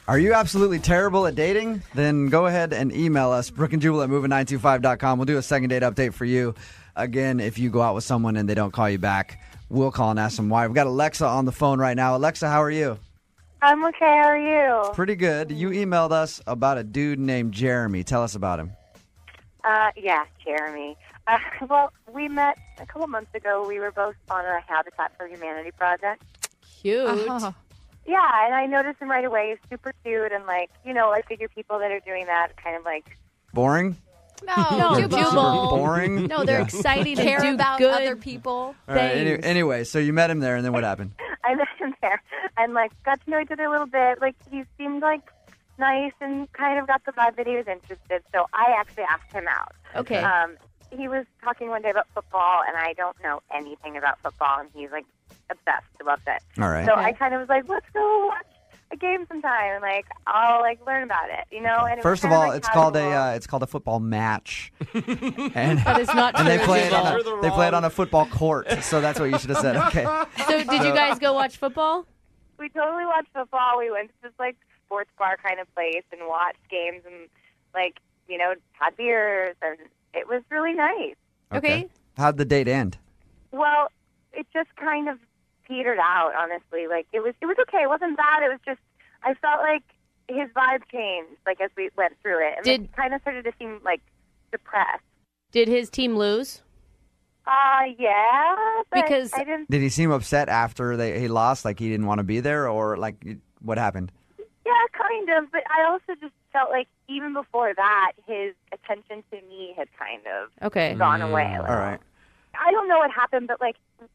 Are you absolutely terrible at dating? Then go ahead and email us, brookandjubal at moving925.com. We'll do a second date update for you. Again, if you go out with someone and they don't call you back, we'll call and ask them why. We've got Alexa on the phone right now. Alexa, how are you? I'm okay. How are you? Pretty good. You emailed us about a dude named Jeremy. Tell us about him. Yeah, Jeremy. Well, we met a couple months ago. We were both on a Habitat for Humanity project. Cute. Yeah, and I noticed him right away. He's super cute, and I figure people that are doing that kind of Boring? No, Jubal. Boring? No, they're exciting and Care do about good other people. All right, anyway, so you met him there, and then what happened? I met him there, and got to know each other a little bit. He seemed nice, and kind of got the vibe that he was interested. So I actually asked him out. Okay. He was talking one day about football, and I don't know anything about football, and he's obsessed. He loves it. All right. So I kind of was let's go watch a game sometime, and I'll learn about it, And it First was of kind all, it's called a football match, and That is not and they true, play it Jubal. they play it on a football court. So that's what you should have said. Okay. So did you guys go watch football? We totally watched football. We went to this sports bar kind of place and watched games and had beers, and it was really nice. Okay. How'd the date end? Well, it just kind of petered out, honestly. It was okay. It wasn't bad. It was just I felt his vibe changed as we went through it, and it kind of started to seem depressed. Did his team lose? Yeah. But Because I didn't. Did he seem upset after he lost? He didn't want to be there, or what happened? Yeah, kind of. But I also just felt even before that, his attention to me had kind of gone away. All right. I don't know what happened, but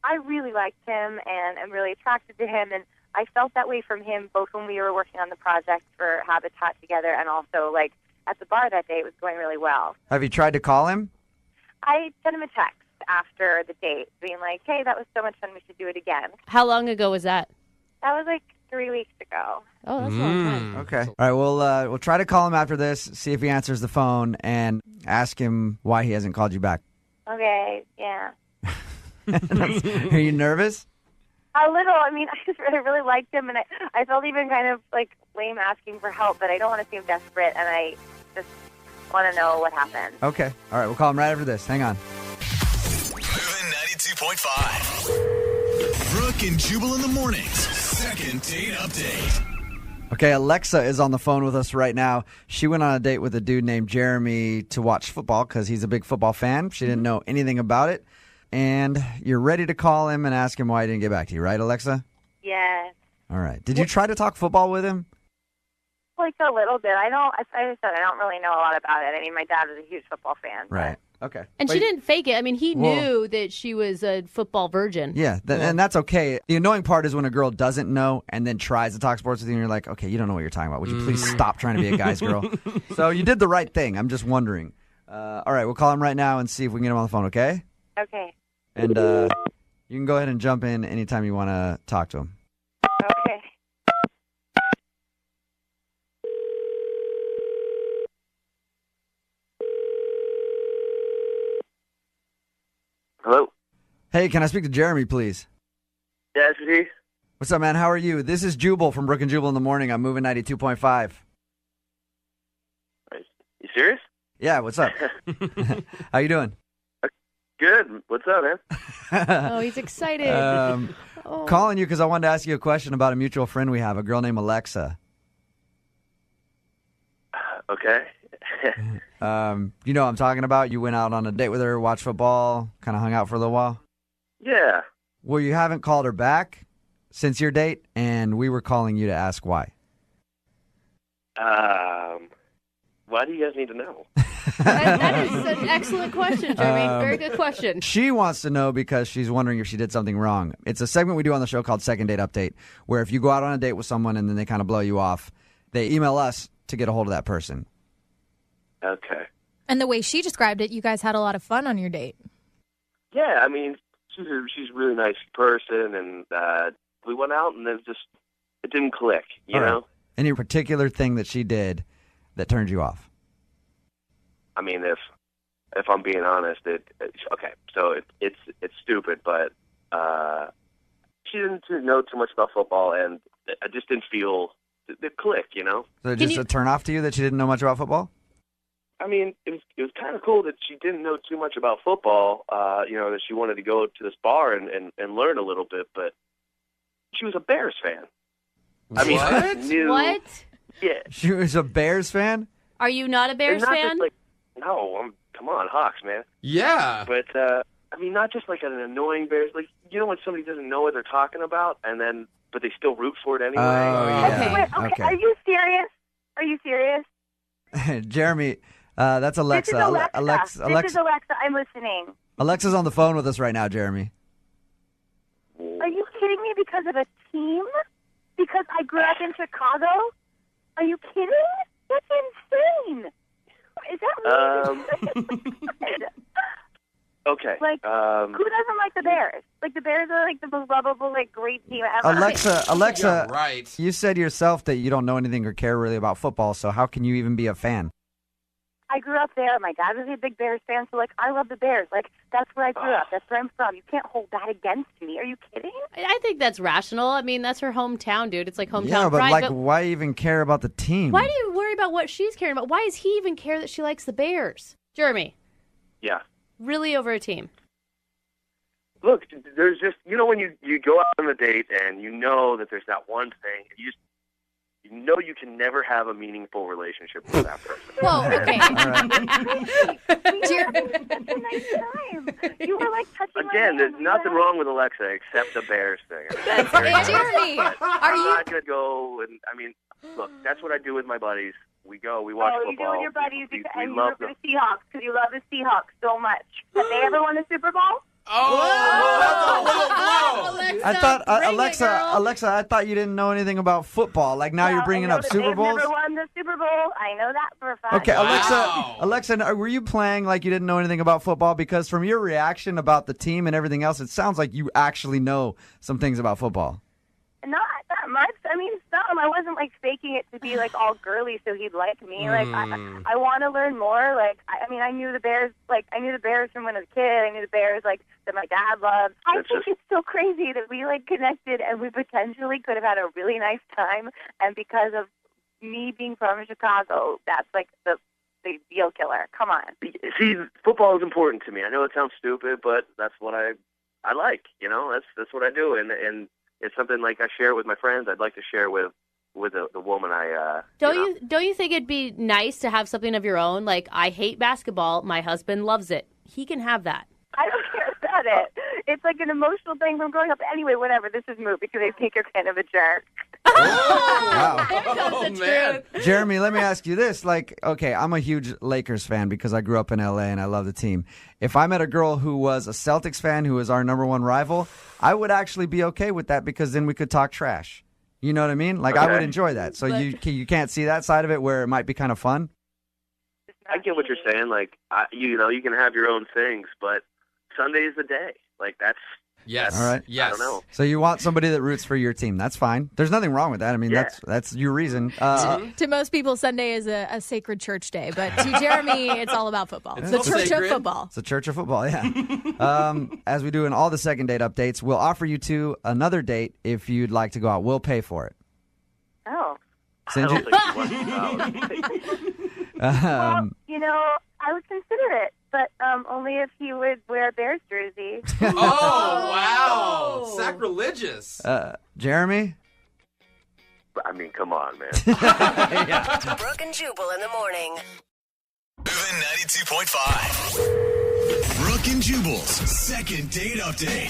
I really liked him, and I'm really attracted to him, and I felt that way from him both when we were working on the project for Habitat together, and also at the bar that day. It was going really well. Have you tried to call him? I sent him a text after the date, being hey, that was so much fun. We should do it again. How long ago was that? That was 3 weeks ago. Oh, that's a long time. Okay. All right. We'll try to call him after this, see if he answers the phone, and ask him why he hasn't called you back. Okay. Yeah. Are you nervous? A little. I mean, I really liked him, and I felt even kind of lame asking for help, but I don't want to seem desperate, and I just want to know what happened. Okay. All right. We'll call him right after this. Hang on. Moving 92.5. Brooke and Jubal in the mornings. Second date update. Okay, Alexa is on the phone with us right now. She went on a date with a dude named Jeremy to watch football because he's a big football fan. She didn't know anything about it. And you're ready to call him and ask him why he didn't get back to you, right, Alexa? Yes. All right. Did you try to talk football with him? A little bit. I said I don't really know a lot about it. I mean, my dad was a huge football fan. Right. Okay. And she didn't fake it. I mean, he knew that she was a football virgin. Yeah, and that's okay. The annoying part is when a girl doesn't know and then tries to talk sports with you, and you're like, okay, you don't know what you're talking about. Would you please stop trying to be a guy's girl? So you did the right thing. I'm just wondering. All right, we'll call him right now and see if we can get him on the phone, okay? Okay. And you can go ahead and jump in anytime you want to talk to him. Okay. Hello? Hey, can I speak to Jeremy, please? Yeah, this is he. What's up, man? How are you? This is Jubal from Brooke and Jubal in the morning. I'm moving 92.5. You serious? Yeah, what's up? How you doing? Good. What's up, man? Oh, he's excited. Calling you because I wanted to ask you a question about a mutual friend we have, a girl named Alexa. Okay. You know what I'm talking about? You went out on a date with her, watched football, kind of hung out for a little while? Yeah. Well, you haven't called her back since your date, and we were calling you to ask why. Why do you guys need to know? That is an excellent question, Jeremy. Very good question. She wants to know because she's wondering if she did something wrong. It's a segment we do on the show called Second Date Update, where if you go out on a date with someone and then they kind of blow you off, they email us to get a hold of that person. Okay. And the way she described it, you guys had a lot of fun on your date. Yeah, I mean, she's a really nice person, and we went out, and then it didn't click, you know? Any particular thing that she did that turned you off? I mean, if I'm being honest, so it's stupid, but she didn't know too much about football, and I just didn't feel the click, you know? So just a turn off to you that she didn't know much about football? I mean, it was kind of cool that she didn't know too much about football, that she wanted to go to this bar and learn a little bit, but she was a Bears fan. I mean, I knew. What? Yeah. She was a Bears fan? Are you not a Bears not fan? Just no, come on, Hawks, man. Yeah. But, I mean, not just like an annoying Bears, like, you know when somebody doesn't know what they're talking about, but they still root for it anyway? Oh, yeah. Okay. Are you serious? Are you serious? Jeremy, that's Alexa. This is Alexa. Alexa. This is Alexa. I'm listening. Alexa's on the phone with us right now, Jeremy. Are you kidding me because of a team? Because I grew up in Chicago? Are you kidding? That's insane. Is that really Okay. Like, who doesn't like the Bears? Like, the Bears are, like, the most lovable, like, great team ever. Alexa, Yeah, right. You said yourself that you don't know anything or care really about football, so how can you even be a fan? I grew up there. My dad was a big Bears fan, so, like, I love the Bears. Like, that's where I grew up. That's where I'm from. You can't hold that against me. Are you kidding? I think that's rational. I mean, that's her hometown, dude. It's like hometown Yeah, but pride. why even care about the team? Why do you worry about what she's caring about? Why does he even care that she likes the Bears? Jeremy. Yeah. Really over a team. Look, there's just, when you go out on a date and you know that there's that one thing, you know you can never have a meaningful relationship with that person. Whoa, okay. Such a nice time. You were like touching Again, there's nothing wrong with Alexa except the Bears thing. Jeremy, I'm not going to go and, look, that's what I do with my buddies. We watch football. You do with your buddies we and you love root for the Seahawks because you love the Seahawks so much. Have they ever won the Super Bowl? I thought Alexa, I thought you didn't know anything about football. Like now you're bringing up Super Bowls. They've never won the Super Bowl. I know that for a fact. Okay, Alexa, were you playing like you didn't know anything about football? Because from your reaction about the team and everything else, it sounds like you actually know some things about football. Not much. Some. I wasn't like faking it to be like all girly so he'd like me. Like I want to learn more. Like I knew the Bears. Like I knew the Bears from when I was a kid. I knew the Bears like that my dad loved. I think it's so crazy that we like connected and we potentially could have had a really nice time. And because of me being from Chicago, that's like the deal killer. Come on. See, football is important to me. I know it sounds stupid, but that's what I like. That's what I do, and it's something like I share with my friends. I'd like to share with the woman I. Don't you think it'd be nice to have something of your own? Like I hate basketball. My husband loves it. He can have that. I don't care about it. It's like an emotional thing from growing up. Anyway, whatever. This is moot because I think you're kind of a jerk. Wow. There comes the truth. Jeremy, let me ask you this. Like, okay, I'm a huge Lakers fan because I grew up in LA and I love the team. If I met a girl who was a Celtics fan who is our number one rival, I would actually be okay with that because then we could talk trash. You know what I mean? Like, I would enjoy that. So you can't see that side of it where it might be kind of fun? I get what you're saying. Like, you can have your own things, but Sunday is the day. Like, that's... Yes. All right. Yes. I don't know. So you want somebody that roots for your team. That's fine. There's nothing wrong with that. I mean, that's your reason. To most people, Sunday is a sacred church day. But to Jeremy, it's all about football. It's the church sacred. of football. It's a church of football, yeah. As we do in all the second date updates, we'll offer you two another date if you'd like to go out. We'll pay for it. Oh. Send I you- don't think Well, I would consider it, but only if he would wear a Bears jersey. Oh, wow. Sacrilegious. Jeremy? Come on, man. Brooke and Jubal in the morning. Moving 92.5. Brooke and Jubal's second date update.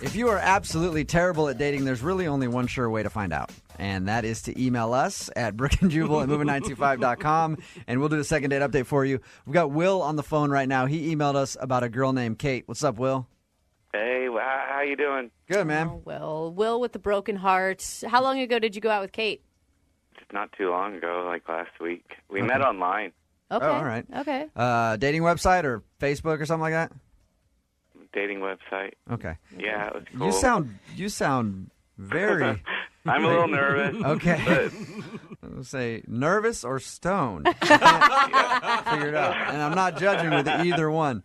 If you are absolutely terrible at dating, there's really only one sure way to find out. And that is to email us at brookandjubal@moving925.com, and we'll do a second date update for you. We've got Will on the phone right now. He emailed us about a girl named Kate. What's up, Will? Hey, how you doing? Good, man. Oh, Will with the broken heart. How long ago did you go out with Kate? Just not too long ago, like last week. We met online. Okay. Oh, all right. Okay. Dating website or Facebook or something like that? Dating website. Okay. Yeah, it was cool. You sound very... I'm a little nervous. Okay. I'll say nervous or stoned. I can't figure it out. And I'm not judging with either one.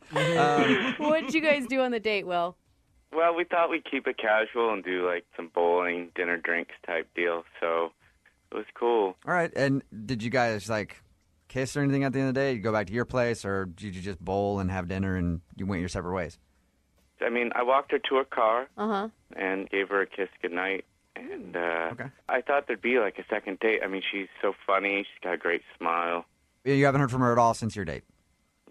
What did you guys do on the date, Will? Well, we thought we'd keep it casual and do like some bowling, dinner, drinks type deal. So it was cool. All right. And did you guys like kiss or anything at the end of the day? You go back to your place, or did you just bowl and have dinner and you went your separate ways? I mean, I walked her to her car Uh-huh. and gave her a kiss goodnight. And I thought there'd be like a second date. I mean, she's so funny. She's got a great smile. You haven't heard from her at all since your date?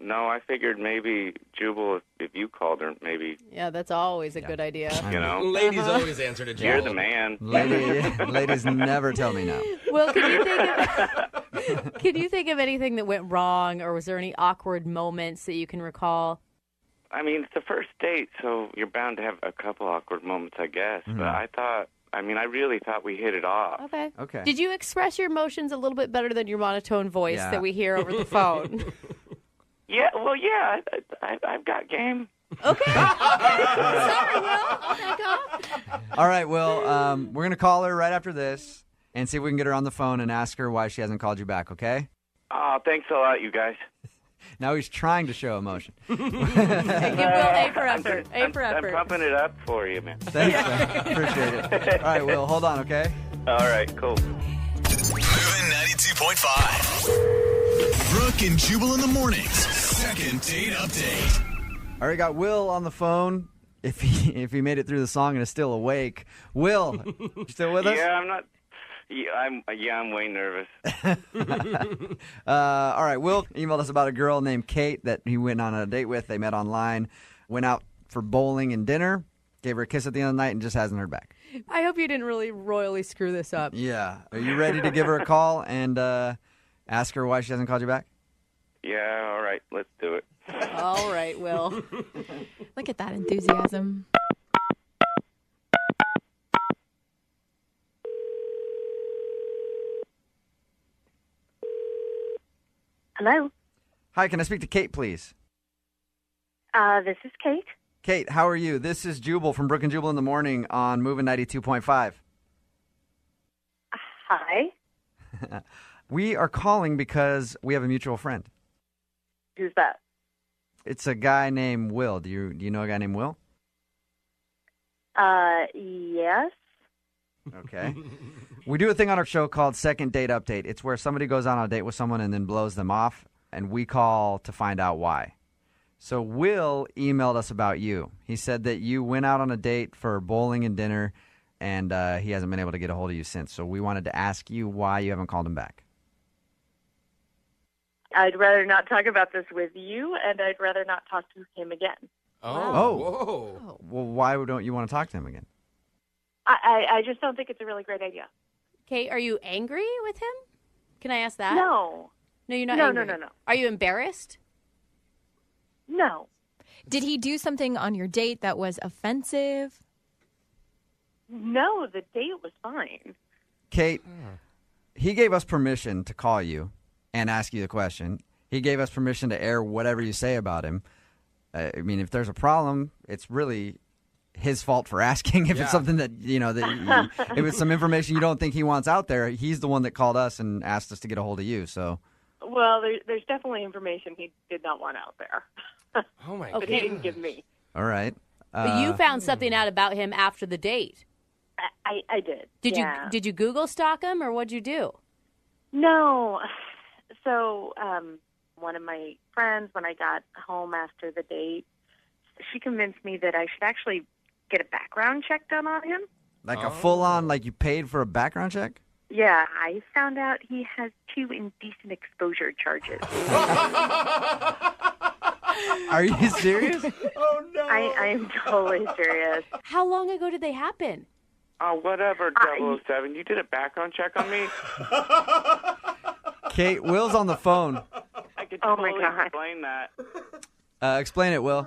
No, I figured maybe Jubal, if you called her, maybe. Yeah, that's always a good idea. You know, Ladies always answer to Jubal. You're the man. Ladies never tell me no. Will, can you think of anything that went wrong, or was there any awkward moments that you can recall? I mean, it's the first date, so you're bound to have a couple awkward moments, I guess. Mm-hmm. But I really thought we hit it off. Okay. Did you express your emotions a little bit better than your monotone voice that we hear over the phone? Yeah, I've got game. Okay. Sorry, Will. I'll back off. All right, Will, we're going to call her right after this and see if we can get her on the phone and ask her why she hasn't called you back, okay? Oh, thanks a lot, you guys. Now he's trying to show emotion. Give Will A for effort. A for effort. I'm pumping it up for you, man. Thanks, man. Appreciate it. All right, Will, hold on, okay? All right, cool. Moving 92.5. Brooke and Jubal in the mornings. Second date update. All right, got Will on the phone. If he made it through the song and is still awake. Will, you still with us? Yeah, I'm not. Yeah, I'm way nervous. All right, Will emailed us about a girl named Kate that he went on a date with. They met online, went out for bowling and dinner, gave her a kiss at the end of the night, and just hasn't heard back. I hope you didn't really royally screw this up. Yeah. Are you ready to give her a call and ask her why she hasn't called you back? Yeah, all right, let's do it. All right, Will. Look at that enthusiasm. Hello. Hi, can I speak to Kate, please? This is Kate. Kate, how are you? This is Jubal from Brooke and Jubal in the morning on Moving 92.5. Hi. We are calling because we have a mutual friend. Who's that? It's a guy named Will. Do you know a guy named Will? Yes. Okay. We do a thing on our show called Second Date Update. It's where somebody goes on a date with someone and then blows them off, and we call to find out why. So Will emailed us about you. He said that you went out on a date for bowling and dinner, and he hasn't been able to get a hold of you since. So we wanted to ask you why you haven't called him back. I'd rather not talk about this with you, and I'd rather not talk to him again. Whoa. Well, why don't you want to talk to him again? I just don't think it's a really great idea. Kate, are you angry with him? Can I ask that? No. No, you're not No, angry. no. Are you embarrassed? No. Did he do something on your date that was offensive? No, the date was fine. Kate, he gave us permission to call you and ask you the question. He gave us permission to air whatever you say about him. I mean, if there's a problem, it's really his fault for asking. If it's something that, if it's some information you don't think he wants out there, he's the one that called us and asked us to get a hold of you. So, well, there's definitely information he did not want out there. Oh, my God. But he Okay. didn't give me. all right. But you found something out about him after the date. I did. Did you Google stalk him, or what'd you do? No. So, one of my friends, when I got home after the date, she convinced me that I should actually get a background check done on him. Like a full-on, like you paid for a background check? Yeah, I found out he has 2 indecent exposure charges. Are you serious? Oh, no. I am totally serious. How long ago did they happen? Oh, whatever, 007. You did a background check on me? Kate, Will's on the phone. I could Oh, my totally God. explain that. Explain it, Will.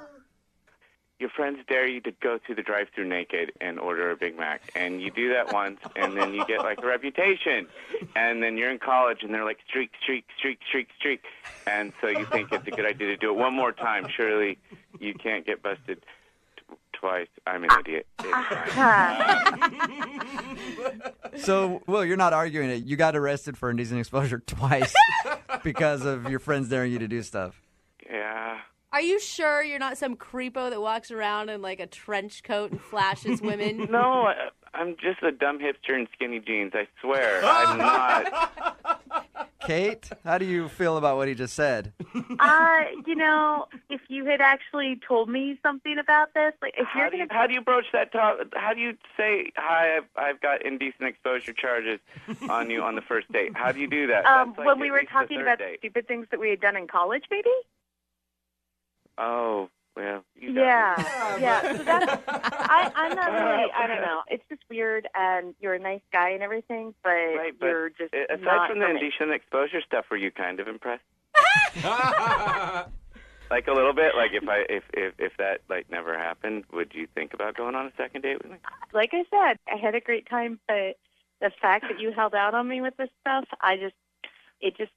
Your friends dare you to go through the drive-thru naked and order a Big Mac. And you do that once, and then you get, like, a reputation. And then you're in college, and they're like, streak, streak, streak, streak, streak. And so you think it's a good idea to do it one more time. Surely you can't get busted twice. I'm an idiot. It's fine. So, Will, you're not arguing it. You got arrested for indecent exposure twice because of your friends daring you to do stuff. Yeah. Are you sure you're not some creepo that walks around in like a trench coat and flashes women? No, I'm just a dumb hipster in skinny jeans. I swear. I'm not. Kate, how do you feel about what he just said? If you had actually told me something about this, like if you're going to... How do you broach that talk? How do you say, hi, I've got indecent exposure charges on you on the first date? How do you do that? That's like when we at were least the talking third about date. stupid things that we had done in college, maybe? Oh, well. Yeah. So that's, I'm not really, I don't know. It's just weird, and you're a nice guy and everything, but, you're just aside not from the for me. indecent exposure stuff, were you kind of impressed? Like a little bit? Like if that like never happened, would you think about going on a second date with me? Like I said, I had a great time, but the fact that you held out on me with this stuff, it just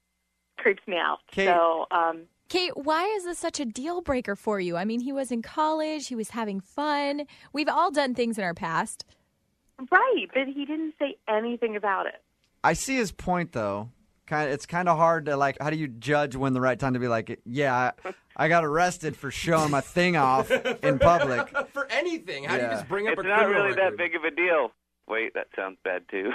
creeps me out. Kate. So, Kate, why is this such a deal breaker for you? I mean, he was in college. He was having fun. We've all done things in our past. right, but he didn't say anything about it. I see his point, though. It's kind of hard to, like, how do you judge when the right time to be like, yeah, I got arrested for showing my thing off in public. For anything. How do you just bring up It's a not criminal really record? that big of a deal. Wait, that sounds bad too.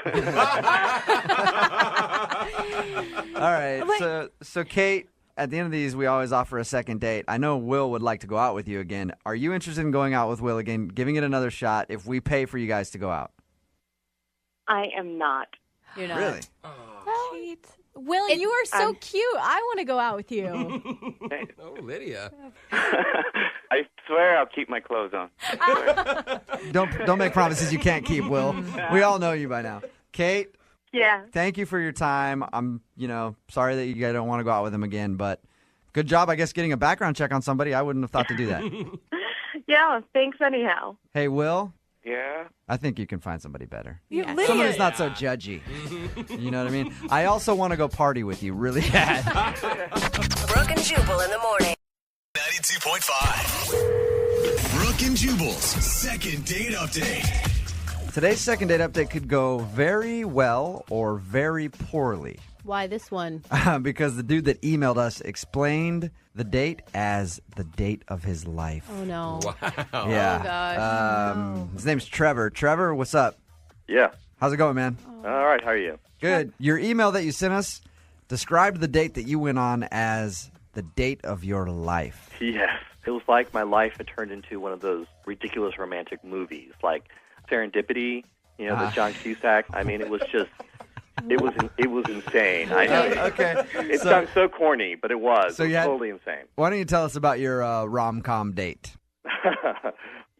All right, so Kate, at the end of these, we always offer a second date. I know Will would like to go out with you again. Are you interested in going out with Will again, giving it another shot if we pay for you guys to go out? I am not. You're not. Really? Kate. Will, you are so cute. I want to go out with you. Oh, Lydia. I swear I'll keep my clothes on. Don't make promises you can't keep, Will. We all know you by now. Kate, Yeah. thank you for your time. I'm, sorry that you guys don't want to go out with him again, but good job, I guess, getting a background check on somebody. I wouldn't have thought to do that. Yeah, thanks anyhow. Hey, Will, Yeah? I think you can find somebody better. Yeah. Someone who's not so judgy. You know what I mean? I also want to go party with you really bad. Brooke and Jubal in the morning. 92.5. Brooke and Jubal's second date update. Today's second date update could go very well or very poorly. Why this one? Because the dude that emailed us explained the date as the date of his life. Oh, no. Wow. Yeah. Oh, gosh. His name's Trevor. Trevor, what's up? Yeah. How's it going, man? All right. How are you? Good. Your email that you sent us described the date that you went on as the date of your life. Yes. It was like my life had turned into one of those ridiculous romantic movies, like Serendipity, the John Cusack. I mean, it was just, it was insane. I know. Okay. It sounds so corny, but it was. So it was you had- totally insane. Why don't you tell us about your rom-com date?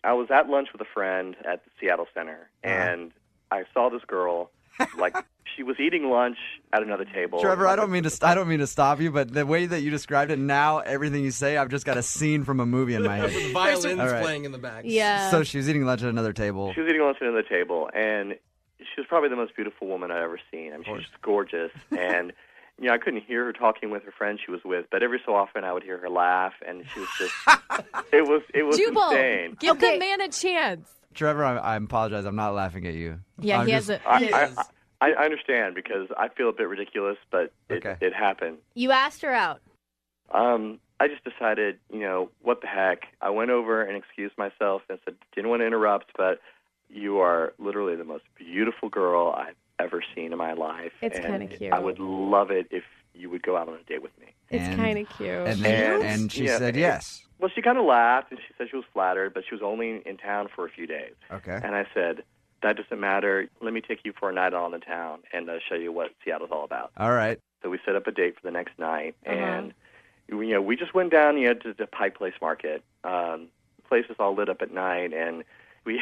I was at lunch with a friend at the Seattle Center, and I saw this girl, like, she was eating lunch at another table. Trevor, I don't mean to stop you, but the way that you described it now, everything you say, I've just got a scene from a movie in my head. With violins All right. playing in the back. Yeah. So she was eating lunch at another table. She was eating lunch at another table, and she was probably the most beautiful woman I've ever seen. I mean, she was just gorgeous, and I couldn't hear her talking with her friend she was with, but every so often I would hear her laugh, and she was just, it was Jubal, insane. give the man a chance. Trevor, I apologize. I'm not laughing at you. Yeah, I'm he just- has a... I understand because I feel a bit ridiculous, but it happened. You asked her out. I just decided, what the heck. I went over and excused myself and said, didn't want to interrupt, but you are literally the most beautiful girl I've ever seen in my life. It's and kinda cute. I would love it if you would go out on a date with me. It's kind of cute. And she said yes. Well, she kind of laughed, and she said she was flattered, but she was only in town for a few days. Okay. And I said, that doesn't matter. Let me take you for a night out on the town and show you what Seattle's all about. All right. So we set up a date for the next night, and we just went down to the Pike Place Market. The place is all lit up at night, and We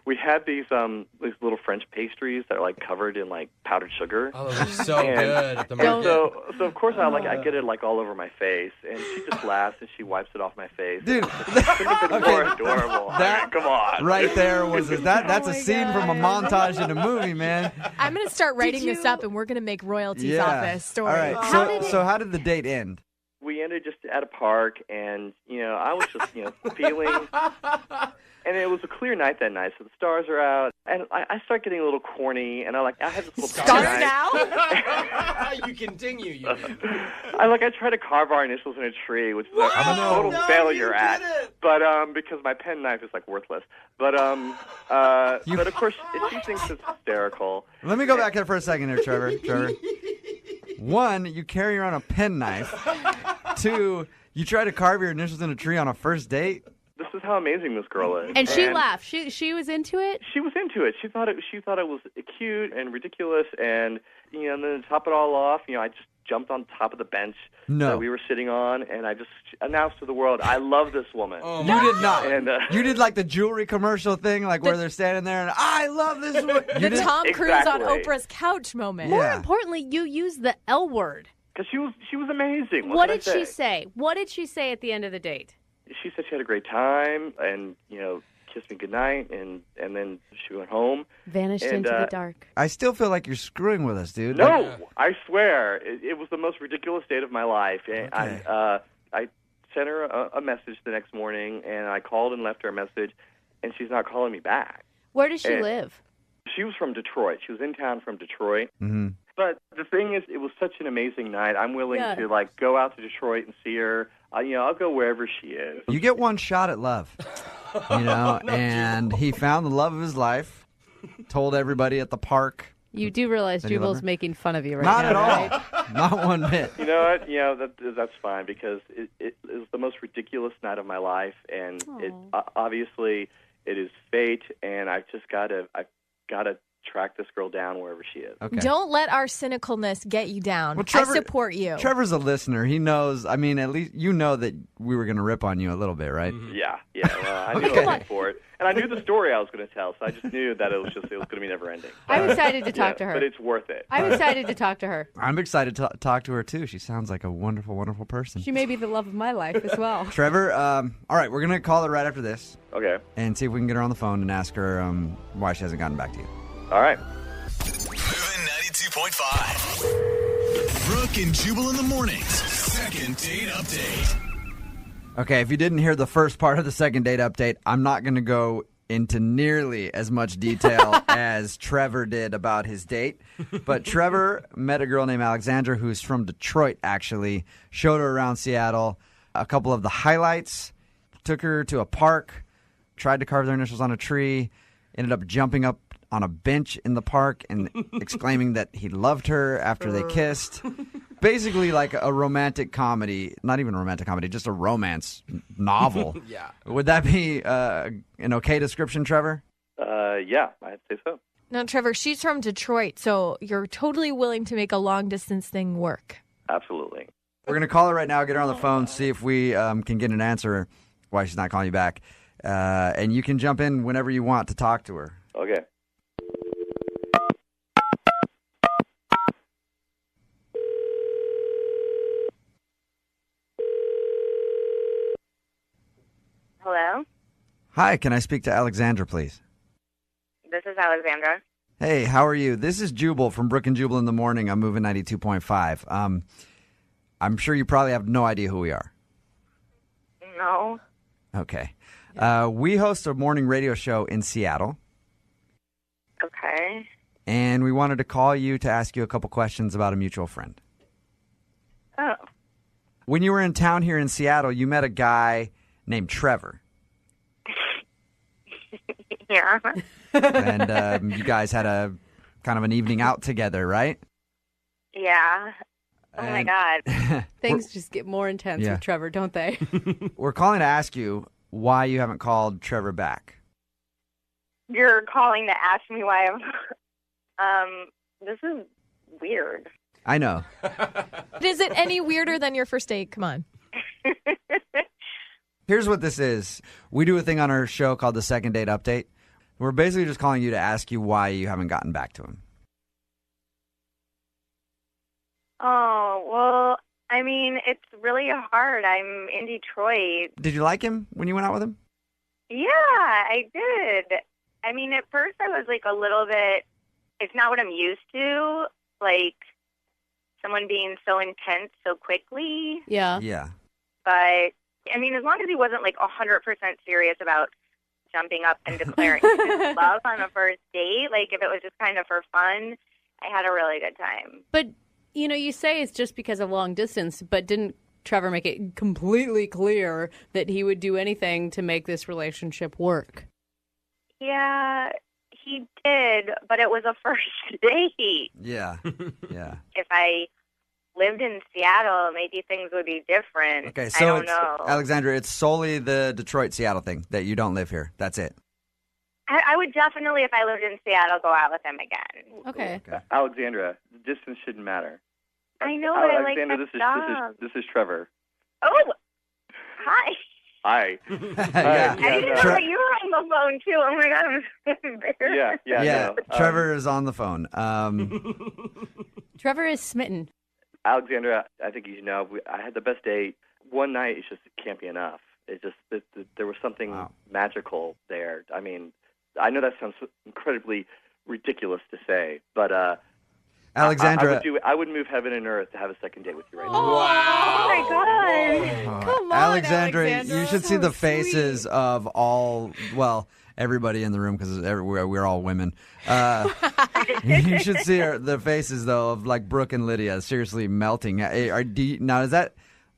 we had these little French pastries that are like covered in like powdered sugar. Oh, those are so good at the market. So of course I get it like all over my face, and she just laughs and she wipes it off my face. Dude, couldn't have been more adorable. I mean, come on, Right there was that's a scene from a montage in a movie, man. I'm going to start writing this up, and we're going to make royalties off this story. All right. So how did the date end? We ended just at a park, and I was just feeling, and it was a clear night that night, so the stars are out, and I start getting a little corny, and I had this little stars now. You continue. I try to carve our initials in a tree, which is I'm a total failure at, but because my pen knife is like worthless, but of course she thinks it's hysterical. Let me go back there for a second here, Trevor. One, you carry around a pen knife. Two, you try to carve your initials in a tree on a first date. This is how amazing this girl is. And she laughed. She was into it? She was into it. She thought it was cute and ridiculous, and and then to top it all off, I just jumped on top of the bench that we were sitting on, and I just announced to the world, I love this woman. Oh, you did not. And you did like the jewelry commercial thing, like where they're standing there and I love this woman. The Tom Cruise on Oprah's couch moment. More importantly, you used the L word. Because she was amazing. What did she say? What did she say at the end of the date? She said she had a great time, and kissed me goodnight, and then she went home. Vanished into the dark. I still feel like you're screwing with us, dude. No, I swear. It was the most ridiculous date of my life. And I sent her a message the next morning, and I called and left her a message, and she's not calling me back. Where does she live? She was from Detroit. She was in town from Detroit. Mm-hmm. But the thing is, it was such an amazing night. I'm willing to go out to Detroit and see her. I'll go wherever she is. You get one shot at love, and he found the love of his life, told everybody at the park. You do realize Jubal's making fun of you right Not now, at all. right? Not one bit. You know what? That's fine, because it was the most ridiculous night of my life, and obviously it is fate, and I've got to track this girl down wherever she is. Okay. Don't let our cynicalness get you down. Well, Trevor, I support you. Trevor's a listener. He knows. I mean, at least you know that we were going to rip on you a little bit, right? Mm-hmm. Yeah. Well, I knew I was in for it, and I knew the story I was going to tell, so I just knew that it was going to be never ending. I'm excited to talk to her. But it's worth it. I'm excited to talk to her. I'm excited to talk to her too. She sounds like a wonderful, wonderful person. She may be the love of my life as well. Trevor, all right, we're going to call her right after this. Okay. And see if we can get her on the phone and ask her why she hasn't gotten back to you. All right. Moving 92.5. Brooke and Jubal in the mornings. Second date update. Okay, if you didn't hear the first part of the second date update, I'm not going to go into nearly as much detail as Trevor did about his date. But Trevor met a girl named Alexandra who's from Detroit, actually. Showed her around Seattle. A couple of the highlights. Took her to a park. Tried to carve their initials on a tree. Ended up jumping up on a bench in the park and exclaiming that he loved her after they kissed. Basically like a romantic comedy. Not even a romantic comedy, just a romance novel. Yeah. Would that be an okay description, Trevor? Yeah, I'd say so. No, Trevor, she's from Detroit, so you're totally willing to make a long-distance thing work. Absolutely. We're going to call her right now, get her on the phone, see if we can get an answer why she's not calling you back. And you can jump in whenever you want to talk to her. Okay. Hello? Hi, can I speak to Alexandra, please? This is Alexandra. Hey, how are you? This is Jubal from Brooke and Jubal in the morning. I'm moving 92.5. I'm sure you probably have no idea who we are. No. Okay. We host a morning radio show in Seattle, Okay. and we wanted to call you to ask you a couple questions about a mutual friend. Oh. When you were in town here in Seattle, you met a guy named Trevor, Yeah. and you guys had a kind of an evening out together, right? Yeah. Oh, my And- God. Things just get more intense Yeah. with Trevor, don't they? We're calling to ask you why you haven't called Trevor back. You're calling to ask me why I'm... this is weird. I know. Is it any weirder than your first date? Come on. Here's what this is. We do a thing on our show called the Second Date Update. We're basically just calling you to ask you why you haven't gotten back to him. Oh, well, I mean, it's really hard. I'm in Detroit. Did you like him when you went out with him? Yeah, I did. I mean, at first I was like a little bit, it's not what I'm used to, like someone being so intense so quickly. Yeah. Yeah. But, I mean, as long as he wasn't like 100% serious about jumping up and declaring his love on a first date, like if it was just kind of for fun, I had a really good time. But, you know, you say it's just because of long distance, but didn't Trevor make it completely clear that he would do anything to make this relationship work? Yeah, he did, but it was a first date. Yeah. Yeah. If I lived in Seattle, maybe things would be different. Okay, I so don't it's, know. Alexandra, it's solely the Detroit-Seattle thing that you don't live here. That's it. I would definitely, if I lived in Seattle, go out with him again. Okay. Alexandra, the distance shouldn't matter. I know, but I like Alexandra, that this job. is Trevor. Oh, hi. Hi. Yeah. I didn't know that you were on the phone, too. Oh, my God, I'm so embarrassed. Yeah. Trevor is on the phone. Trevor is smitten. Alexandra, I think you know, I had the best date. One night, it just can't be enough. It just there was something magical there. I mean, I know that sounds incredibly ridiculous to say, but Alexandra, I would move heaven and earth to have a second date with you right now. Oh, my God. Come on, Alexandra, you should see the faces sweet. of everybody in the room because we're all women. You should see the faces, though, of like Brooke and Lydia seriously melting. Now, is that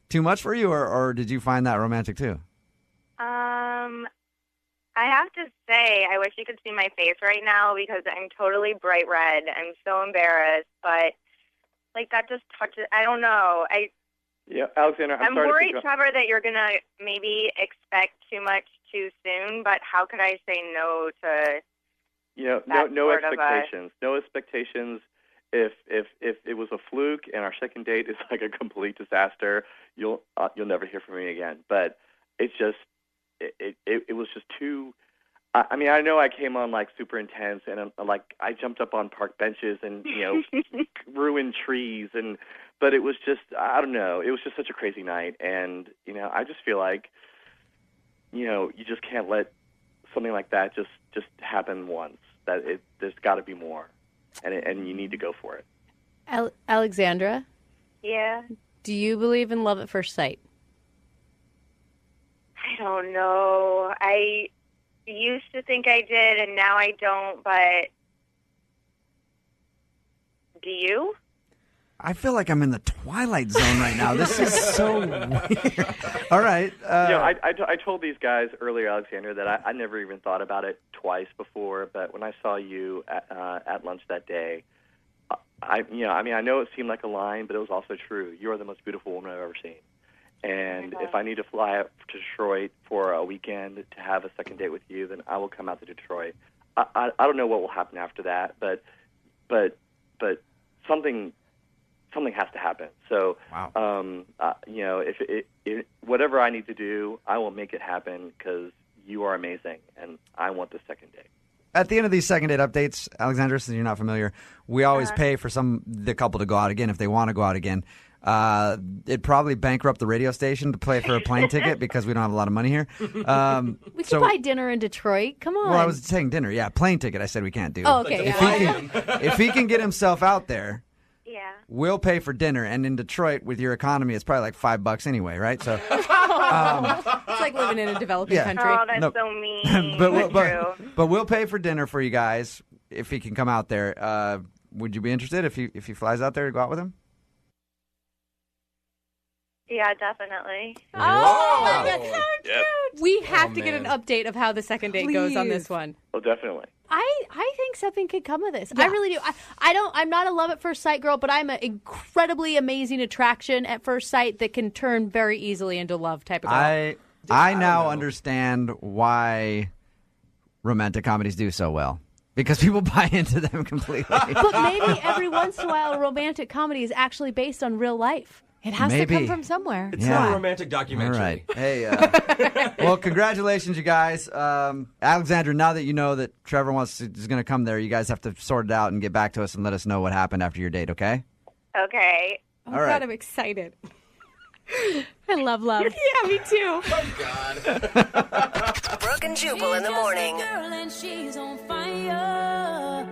too much for you, or did you find that romantic, too? I have to say, I wish you could see my face right now because I'm totally bright red. I'm so embarrassed, but like that just touches. I don't know. Yeah, Alexandra, I'm sorry worried, to Trevor, that you're gonna maybe expect too much too soon. But how could I say no to? No expectations. No expectations. If it was a fluke and our second date is like a complete disaster, you'll never hear from me again. But it's just. It was just too. I mean, I know I came on like super intense, and like I jumped up on park benches and ruined trees, but it was just I don't know. It was just such a crazy night, and I just feel like you just can't let something like that just happen once. There's got to be more, and you need to go for it. Alexandra? Yeah? Do you believe in love at first sight? I don't know. I used to think I did, and now I don't, but do you? I feel like I'm in the Twilight Zone right now. This is so weird. All right. I told these guys earlier, Alexandra, that I never even thought about it twice before, but when I saw you at lunch that day, I know it seemed like a line, but it was also true. You are the most beautiful woman I've ever seen. And if I need to fly up to Detroit for a weekend to have a second date with you, then I will come out to Detroit. I don't know what will happen after that, but something has to happen. So, if whatever I need to do, I will make it happen because you are amazing, and I want the second date. At the end of these second date updates, Alexandra, since you're not familiar, we always pay for the couple to go out again if they want to go out again. It'd probably bankrupt the radio station to pay for a plane ticket because we don't have a lot of money here. We could buy dinner in Detroit. Come on. Well, I was saying dinner. Yeah, plane ticket. I said we can't do. Oh, okay. If he can get himself out there, we'll pay for dinner. And in Detroit, with your economy, it's probably like $5 anyway, right? So it's like living in a developing country. Oh, that's so mean. but we'll pay for dinner for you guys if he can come out there. Would you be interested if he flies out there to go out with him? Yeah, definitely. Oh, that's so cute. We have to get an update of how the second date goes on this one. Oh, definitely. I think something could come of this. Yeah. I really do. I'm not a love at first sight girl, but I'm an incredibly amazing attraction at first sight that can turn very easily into love type of girl. I now understand why romantic comedies do so well. Because people buy into them completely. But maybe every once in a while a romantic comedy is actually based on real life. It has Maybe. to come from somewhere. It's not a romantic documentary. All right. Hey, well, congratulations, you guys. Alexandra, now that you know that Trevor is going to come there, you guys have to sort it out and get back to us and let us know what happened after your date, okay? Okay. Oh, All right. God, I'm excited. I love love. Yeah, me too. Brooke and Jubal in the morning. Girl and she's on fire.